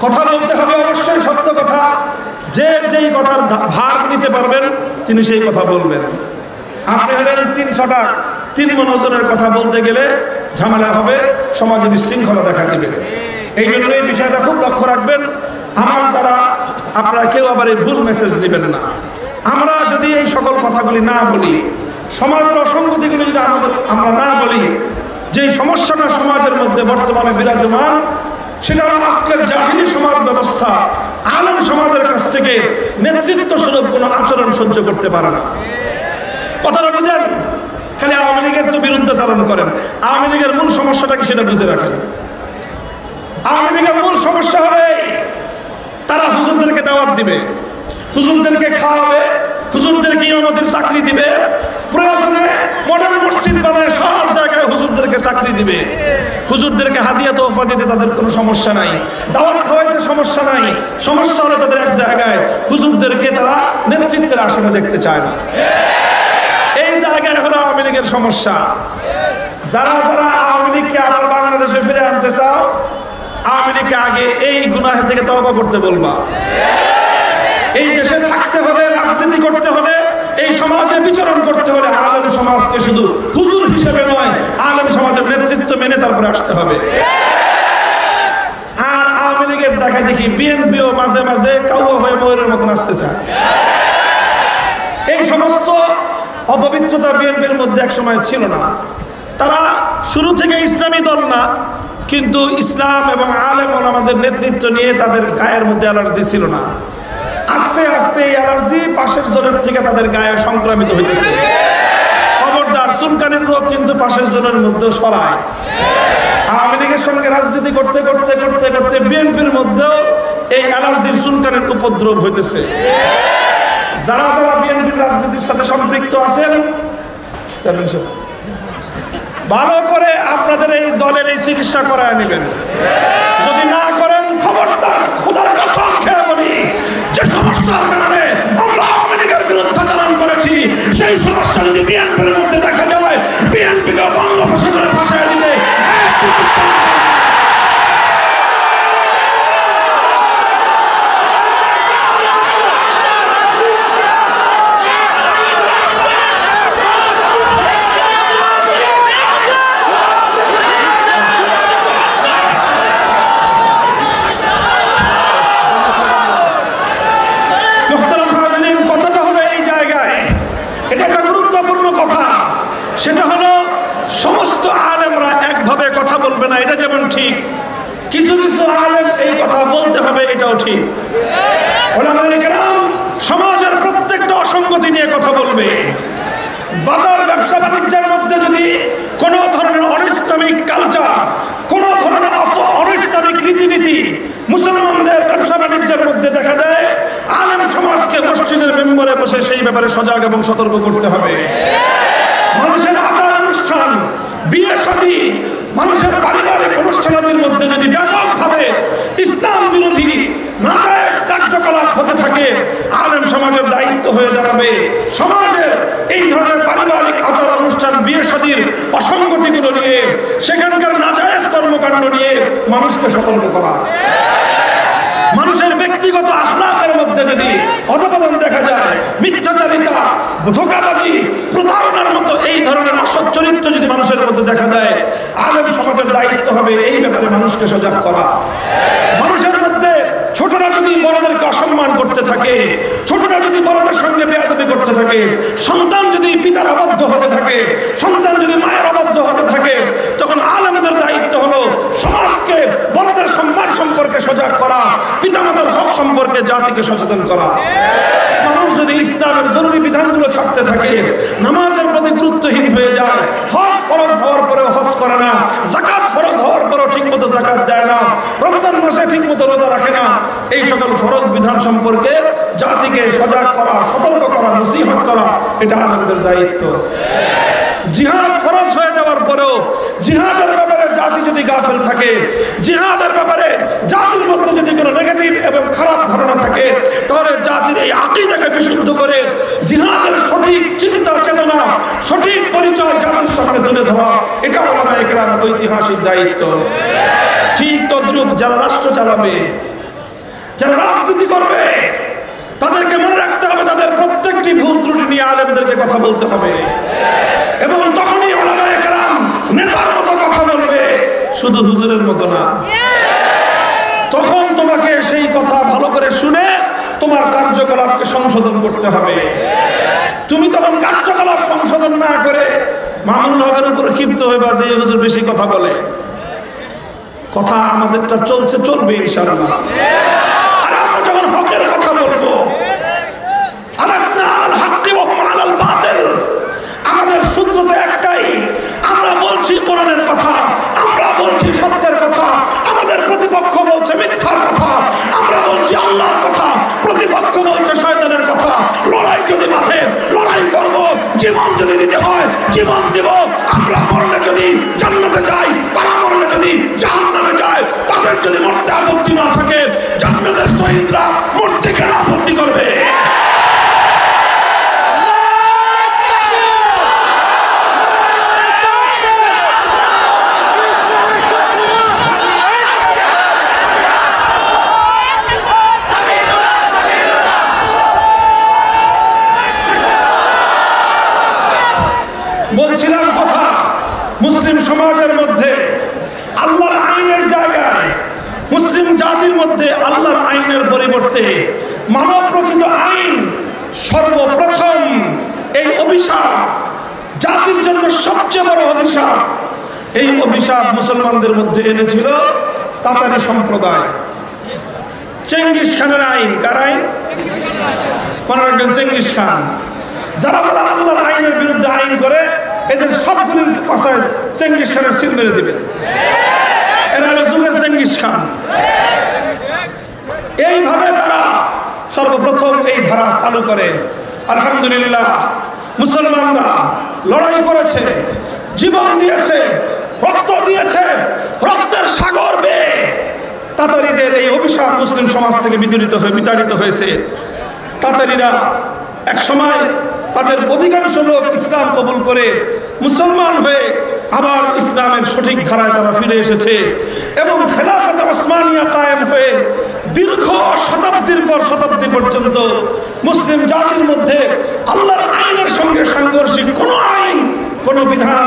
Speaker 1: কথা বলতে হবে অবশ্যই সত্য কথা। যেই কথার ভার নিতে পারবেন তিনি সেই কথা বলবেন। আপনি হলেন 300 টাকা 3 মণ ওজনের কথা বলতে গেলে ঝামেলা হবে, সমাজে বিশৃঙ্খলা দেখা দিবে। এই জন্য এই বিষয়টা খুব লক্ষ্য রাখবেন। আমার দ্বারা আপনারা কেউ আবার এই ভুল মেসেজ নেবেন না। আমরা যদি এই সকল কথাগুলি না বলি, সমাজের অসঙ্গতিগুলি যদি আমরা না বলি, যেই সমস্যাটা সমাজের মধ্যে বর্তমানে বিরাজমান, সেটা হলো আজকের জাহিলি সমাজ ব্যবস্থা আলেম সমাজের কাছ থেকে নেতৃত্ব স্বরূপ কোনো আচরণ সহ্য করতে পারে না। কথাটা বুঝেন? খালি আওয়ামী লীগের তো বিরুদ্ধাচরণ করেন। আওয়ামী লীগের মূল সমস্যাটা কি সেটা বুঝে রাখেন। আওয়ামী লীগের মূল সমস্যা হবে তারা হুজুরদেরকে দাওয়াত দিবে, হুজুরদেরকে খাওয়াবে, হুজুরদেরকে ইমামতির চাকরি দিবে, প্রয়োজনে মডার্ন মসজিদ বানায় সব জায়গায় হুজুরদেরকে চাকরি দিবে। হুজুরদেরকে হাদিয়া তোহফা দিতে তাদের কোনো সমস্যা নাই, দাওয়াত খাওয়াইতে সমস্যা নাই। সমস্যা হলো তাদের এক জায়গায়, হুজুরদেরকে তারা নেতৃত্বের আসনে দেখতে চায় না। এই জায়গায় হলো আওয়ামী লীগের সমস্যা। যারা যারা আওয়ামী লীগকে আবার বাংলাদেশে ফিরে আনতে চাও, আওয়ামী লীগকে আগে এই গুনাহ থেকে তওবা করতে বলবা। এই দেশে থাকতে হলে, রাজনীতি করতে হলে, এই সমাজে বিচরণ করতে হলে আলেম সমাজকে শুধু হুজুর হিসেবে নয়, আলেম সমাজের নেতৃত্ব মেনে তারপরে আসতে হবে। আর আওয়ামী লীগের দেখা দেখি বিএনপিও মাঝে মাঝে কাউয়া হয়ে ময়ূরের মতন আসতে চায়। এই সমস্ত অপবিত্রতা বিএনপির মধ্যে এক সময় ছিল না। তারা শুরু থেকে ইসলামী দল না, কিন্তু ইসলাম এবং আলেম ওলামাদের নেতৃত্ব নিয়ে তাদের গায়ের মধ্যে অ্যালার্জি ছিল না। আস্তে আস্তে এই অ্যালার্জি পাশের জনের থেকে তাদের গায়ে সংক্রামিত হইতেছে। খবরদার, চুলকানির রোগ কিন্তু পাশের জনের মধ্যেও ছড়ায়। আওয়ামী লীগের সঙ্গে রাজনীতি করতে করতে করতে করতে বিএনপির মধ্যেও এই অ্যালার্জির চুলকানির উপদ্রব হইতেছে। যারা যারা বিএনপির রাজনীতির সাথে সম্পৃক্ত আছেন, ভালো করে আপনাদের এই দলের এই চিকিৎসা করায় নেবেন। যদি না করেন, খবরদার, খোদার কসম খেয়ে বলি, যে সমস্যার কারণে আমরা আওয়ামী লীগের বিরুদ্ধাচরণ করেছি, সেই সমস্যা যদি বিএনপির মধ্যে দেখা যায়, বিএনপিকে বঙ্গোপসাগরে ভাসায় দিতে সেটা হলো সমস্ত আলেমরা একভাবে কথা বলবে না, এটা যেমন ঠিক, কিছু কিছু আলেম এই কথা বলতে হবে, এটাও ঠিক। উলামায়ে কেরাম সমাজের প্রত্যেকটা অসঙ্গতি নিয়ে কথা বলবে। বাজার ব্যবসা বাণিজ্যের মধ্যে যদি কোনো ধরনের অনৈসলামিক কালচার, কোনো ধরনের অনৈসলামিক রীতিনীতি মুসলমানদের ব্যবসা বাণিজ্যের মধ্যে দেখা দেয়, আলেম সমাজকে মসজিদের মেম্বরে বসে সেই ব্যাপারে সজাগ এবং সতর্ক করতে হবে। মানুষের আচার অনুষ্ঠান, বিয়ে শাদী, মানুষের পারিবারিক অনুষ্ঠানাদির মধ্যে যদি ব্যাপকভাবে ইসলাম বিরোধী নাজায়েজ কার্যকলাপ হতে থাকে, আলেম সমাজের দায়িত্ব হয়ে দাঁড়াবে সমাজের এই ধরনের পারিবারিক আচার অনুষ্ঠান, বিয়ে শাদীর অসঙ্গতিগুলো নিয়ে, সেখানকার নাজায়েজ কর্মকাণ্ড নিয়ে মানুষকে সতর্ক করা। মানুষের ব্যক্তিগত আখলাকের মধ্যে যদি অধপতন দেখা যায়, মিথ্যাচারিতা, ধোঁকাবাজি, প্রতারণার মতো এই ধরনের অসৎ চরিত্র যদি মানুষের মধ্যে দেখা দেয়, আলেম সমাজের দায়িত্ব হবে এই ব্যাপারে মানুষকে সজাগ করা। মানুষের মধ্যে ছোটরা যদি বড়দেরকে অসম্মান করতে থাকে, ছোটরা যদি বড়দের সঙ্গে বেয়াদবি করতে থাকে, সন্তান যদি পিতার অবাধ্য হতে থাকে, সন্তান যদি মায়ের অবাধ্য হতে থাকে, তখন আলেমদের দায়িত্ব হলো সমাজকে বড়দের সম্মান সম্পর্কে সজাগ করা, পিতামাতার হক সম্পর্কে জাতিকে সচেতন করা। মানুষ যদি ইসলামের জরুরি বিধানগুলো ছাড়তে থাকে, নামাজের প্রতি গুরুত্বহীন হয়ে যায়, হজ ফরজ হওয়ার পরেও হজ করে না, যাকাত ফরজ হওয়ার পরেও ঠিকমতো যাকাত দেয় না, রমজান মাসে ঠিকমতো রোজা রাখে না, এই সকল ফরজ বিধান সম্পর্কে জাতিকে সজাগ করা, সতর্ক করা, নসিহত করা, এটা আলেমদের দায়িত্ব। জিহাদ ফরজ হয়ে যাওয়ার পরেও জিহাদের ব্যাপারে জাতি যদি গাফেল থাকে, জিহাদের ব্যাপারে জাতির মধ্যে যদি কোনো নেগেটিভ এবং খারাপ ধারণা থাকে, তাহলে জাতির এই আকীদাকে বিশুদ্ধ করে জিহাদের সঠিক চিন্তা চেতনা, সঠিক পরিচয় জাতির সামনে তুলে ধরা, এটা উলামায়ে কেরামের ঐতিহাসিক দায়িত্ব। ঠিক তদ্রূপ যারা রাষ্ট্র চালাবে, যারা রাজনীতি করবে, তাদেরকে মনে রাখতে হবে তাদের প্রত্যেকটি ভুল ত্রুটি নিয়ে আলেমদেরকে কথা বলতে হবে। এবং তখনই উলামায়ে কেরাম নেতার মতো কথা বলবে, শুধু হুজুরের মতো না। তখন তোমাকে সেই কথা ভালো করে শুনে তোমার কার্যকলাপকে সংশোধন করতে হবে। তুমি তখন কার্যকলাপ সংশোধন না করে মামুনুল হকের উপরে ক্ষিপ্ত হইবা যে হুজুর বেশি কথা বলে। কথা আমাদেরটা চলছে, চলবে ইনশাআল্লাহ। আর আমরা যখন হকের কথা বলবো, আলাসনা আলাল হাক্কি ওয়া হুম আলাল বাতিল, আমাদের সূত্র তো একটাই, আমরা বলছি কোরআনের কথা, আমরা বলছি সত্যের কথা, আমাদের প্রতিপক্ষ বলছে মিথ্যার কথা, আমরা বলছি আল্লাহর কথা, প্রতিপক্ষ বলছে শয়তানের কথা। লড়াই যদি বাঁধে, লড়াই করব, জীবন যদি দিতে হয় জীবন দেব। আমরা মরণে যদি জান্নাতে যাই, তারা মরণে যদি জাহান্নামে যায়, তাদের যদি মরতে আপত্তি না থাকে, জান্নাতের শহীদরা মরতে কেন আপত্তি করবে?
Speaker 2: প্রথম কথা, মুসলিম সমাজের মধ্যে আল্লাহর আইনের জায়গায় মুসলিম জাতির মধ্যে আল্লাহর আইনের পরিবর্তে মানব রচিত আইন সর্বপ্রথম, এই অভিশাপ জাতির জন্য সবচেয়ে বড় অভিশাপ। এই অভিশাপ মুসলমানদের মধ্যে এনেছিল তাতারি সম্প্রদায়। চেঙ্গিস খানের আইন, কার আইন? মনে রাখবেন, চেঙ্গিস খান। যারা যারা আল্লাহর আইনের বিরুদ্ধে আইন করে এদের সবগুলির পাশায় চেঙ্গিস খানের সিল মেরে দিবে। এরা হলো যুগের চেঙ্গিস খান। এইভাবে তারা সর্বপ্রথম এই ধারা চালু করে। আলহামদুলিল্লাহ, মুসলমানরা লড়াই করেছে, জীবন দিয়েছে, রক্ত দিয়েছে, রক্তের সাগর বেয়ে তাতারিদের এই অভিশাপ মুসলিম সমাজ থেকে বিতাড়িত হয়েছে। তাতারিরা এক সময় তাদের অধিকাংশ লোক ইসলাম কবুল করে মুসলমান হয়ে আবার ইসলামের সঠিক ধারায় তারা ফিরে এসেছে এবং খেলাফতে ওসমানিয়া কায়েম হয়ে দীর্ঘ শতাব্দীর পর শতাব্দী পর্যন্ত মুসলিম জাতির মধ্যে আল্লাহর আইনের সঙ্গে সাংঘর্ষিক কোনো আইন, কোনো বিধান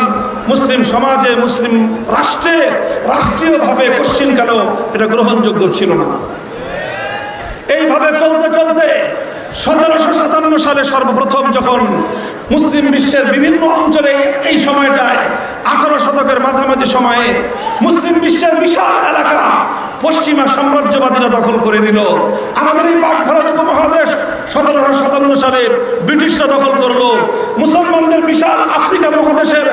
Speaker 2: মুসলিম সমাজে, মুসলিম রাষ্ট্রে রাষ্ট্রীয়ভাবে কোশ্চিনকালেও এটা গ্রহণযোগ্য ছিল না। এইভাবে চলতে চলতে 1757 সালে সর্বপ্রথম যখন মুসলিম বিশ্বের বিভিন্ন অঞ্চলে এই সময়টায় 18 শতকের মাঝামাঝি সময়ে মুসলিম বিশ্বের বিশাল এলাকা পশ্চিমা সাম্রাজ্যবাদীরা দখল করে নিল। আমাদের এই পাক ভারত উপমহাদেশ 1757 সালে ব্রিটিশরা দখল করলো। মুসলমানদের বিশাল আফ্রিকা মহাদেশের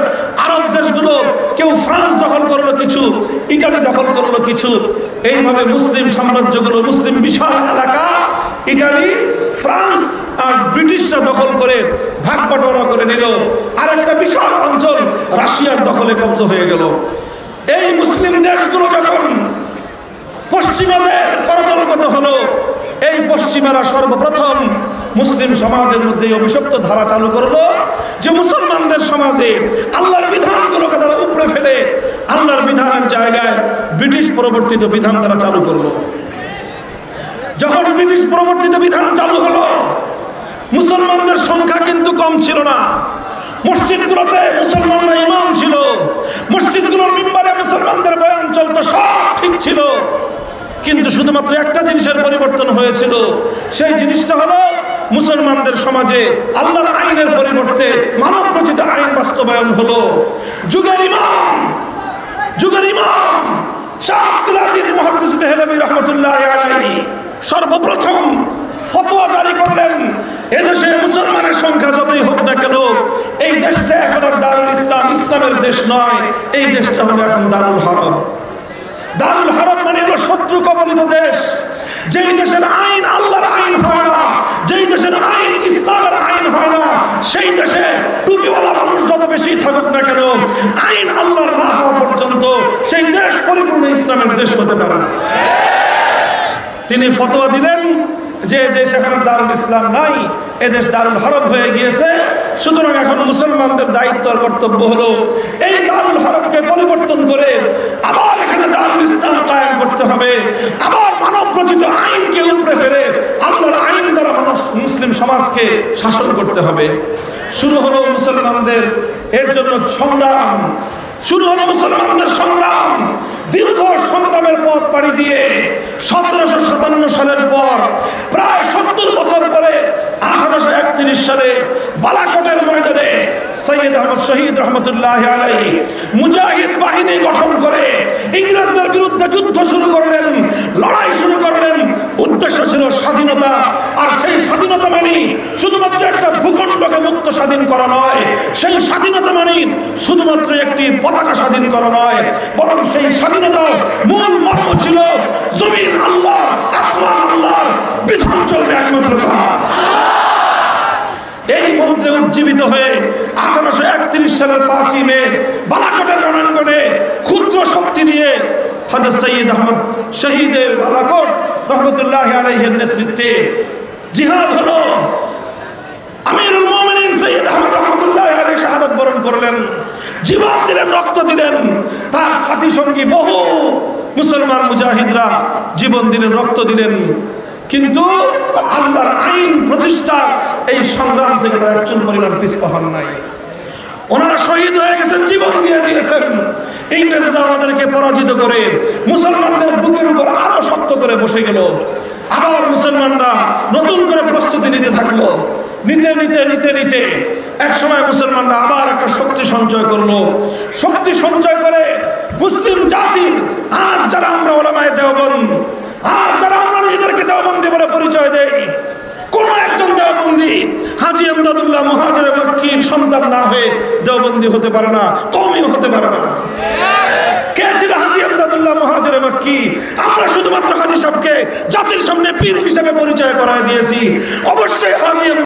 Speaker 2: আরব দেশগুলো, কেউ ফ্রান্স দখল করলো কিছু, ইটালি দখল করলো কিছু। এইভাবে মুসলিম সাম্রাজ্যগুলো, মুসলিম বিশাল এলাকা ইটালি, ফ্রান্স আর ব্রিটিশরা দখল করে ভাগ বাটোয়ারা করে নিল। আর একটা বিশাল অঞ্চল রাশিয়ার দখলে কব্জা হয়ে গেল। এই মুসলিম দেশগুলো যখন পশ্চিমাদের করতলগত হলো, এই পশ্চিমারা সর্বপ্রথম মুসলিম সমাজের মধ্যে অভিশপ্ত ধারা চালু করলো যে মুসলমানদের সমাজে আল্লাহর বিধানগুলোকে তারা উপড়ে ফেলে আল্লাহর বিধানের জায়গায় ব্রিটিশ প্রবর্তিত বিধান তারা চালু করলো। যখন ব্রিটিশ প্রবর্তিত বিধান চালু হলো, মুসলমানদের সংখ্যা কিন্তু কম ছিল না। মসজিদগুলোতে মুসলমানরা ইমাম ছিল, মসজিদগুলোর মিম্বারে মুসলমানদের বয়ান চলতো, সব ঠিক ছিল। কিন্তু শুধুমাত্র একটা জিনিসের পরিবর্তন হয়েছিল, সেই জিনিসটা হলো মুসলমানদের সমাজে আল্লাহর আইনের পরিবর্তে মানব রচিত আইন বাস্তবায়ন হলো। যুগের ইমাম শাহ আব্দুল আজিজ মুহাদ্দিস দেহলভী রাহমাতুল্লাহি আলাইহি সর্বপ্রথম ফতোয়া জারি করলেন, এদেশে মুসলমানের সংখ্যা যতই হোক না কেন, এই দেশটা এখন আর দারুল ইসলাম, ইসলামের দেশ নয়, এই দেশটা হলো এখন দারুল হরব। দারুল হরব মানে হলো শত্রু কবলিত দেশ। যেই দেশের আইন আল্লাহর আইন হয় না, যেই দেশের আইন ইসলামের আইন হয় না, সেই দেশে টুপিওয়ালা মানুষ যত বেশি থাকুক না কেন, আইন আল্লাহর না হওয়া পর্যন্ত সেই দেশ পরিপূর্ণ ইসলামের দেশ হতে পারে না। তিনি ফতোয়া দিলেন যে দেশ এখন দারুল ইসলাম নাই, এদেশ দারুল হরব হয়ে গিয়েছে। সুতরাং এখন মুসলমানদের দায়িত্ব আর কর্তব্য হলো এই দারুল হরবকে পরিবর্তন করে আবার এখানে দারুল ইসলাম কায়েম করতে হবে, আবার মানব রচিত আইনকে উপড়ে ফেলে আল্লাহর আইন দ্বারা মুসলিম সমাজকে শাসন করতে হবে। শুরু হলো মুসলমানদের এর জন্য সংগ্রাম, শুরু হলো মুসলমানদের সংগ্রাম। দীর্ঘ সংগ্রামের পথ পাড়ি দিয়ে 1757 সালের পর প্রায় 70 বছর পরে 1831 সালে বালাকোটের ময়দানে সৈয়দ আহমদ শহীদ রহমতুল্লাহ আলাইহি মুজাহিদ বাহিনী গঠন করে ইংরেজদের বিরুদ্ধে যুদ্ধ শুরু করলেন, লড়াই শুরু করলেন। উদ্দেশ্য ছিল স্বাধীনতা। আর সেই স্বাধীনতা মানে শুধুমাত্র একটা ভূখণ্ডকে মুক্ত স্বাধীন করা নয়, সেই স্বাধীনতা মানে শুধুমাত্র একটি পতাকা স্বাধীন করা নয়, বরং সেই স্বাধীনতার মূল মর্ম ছিল জমিন আল্লাহ, আসমান আল্লাহর, বিধান চলবে একমাত্র তার। এই মন্ত্রে উজ্জীবিত হয়ে 1831 সালের 5ই মে বালাকোটের রণাঙ্গনে ক্ষুদ্র শক্তি নিয়ে হযরত সৈয়দ আহমদ শহীদে বালাকোট রহমতুল্লাহ আলাইহির নেতৃত্বে জিহাদ হলো। আমিরুল মুমিনিন সৈয়দ আহমদ রহমতুল্লাহ আলাইহি শাহাদাত বরণ করলেন, জীবন দিলেন, রক্ত দিলেন। তার সাথী সঙ্গী বহু মুসলমান মুজাহিদরা জীবন দিলেন, রক্ত দিলেন। কিন্তু আল্লাহর আইন প্রতিষ্ঠার এই সংগ্রাম থেকে তারা একজন পরিমাণ পিছপা হন নাই। ওনারা শহীদ হয়ে গেছেন, জীবন দিয়ে দিয়েছেন। ইংরেজরা ওনাদেরকে পরাজিত করে মুসলমানদের বুকের উপর আরো শক্ত করে বসে গেল। আবার মুসলমানরা নতুন করে প্রস্তুতি নিতে থাকলো। নিতে নিতে নিতে নিতে এক সময় মুসলমানরা আবার একটা শক্তি সঞ্চয় করলো। শক্তি সঞ্চয় করে মুসলিম জাতির, আজ যারা আমরা ওলামায়ে দেওবন্দ, আজ যারা আমরা নিজেদেরকে দেওবন্দি বলে পরিচয় দেই, কোন একজন দেওবন্দি হাজী আমদাদুল্লাহ মুহাজিরে মক্কির সন্তান না হয়ে দেওবন্দি হতে পারে না, কওমিও হতে পারে না। কে ছিল হাজী আমদাদুল্লাহ মুহাজিরে মক্কি? আমরা শুধুমাত্র হাজী সাহেবকে জাতির সামনে পীর হিসেবে পরিচয় করায় দিয়েছি। অবশ্যই হাজী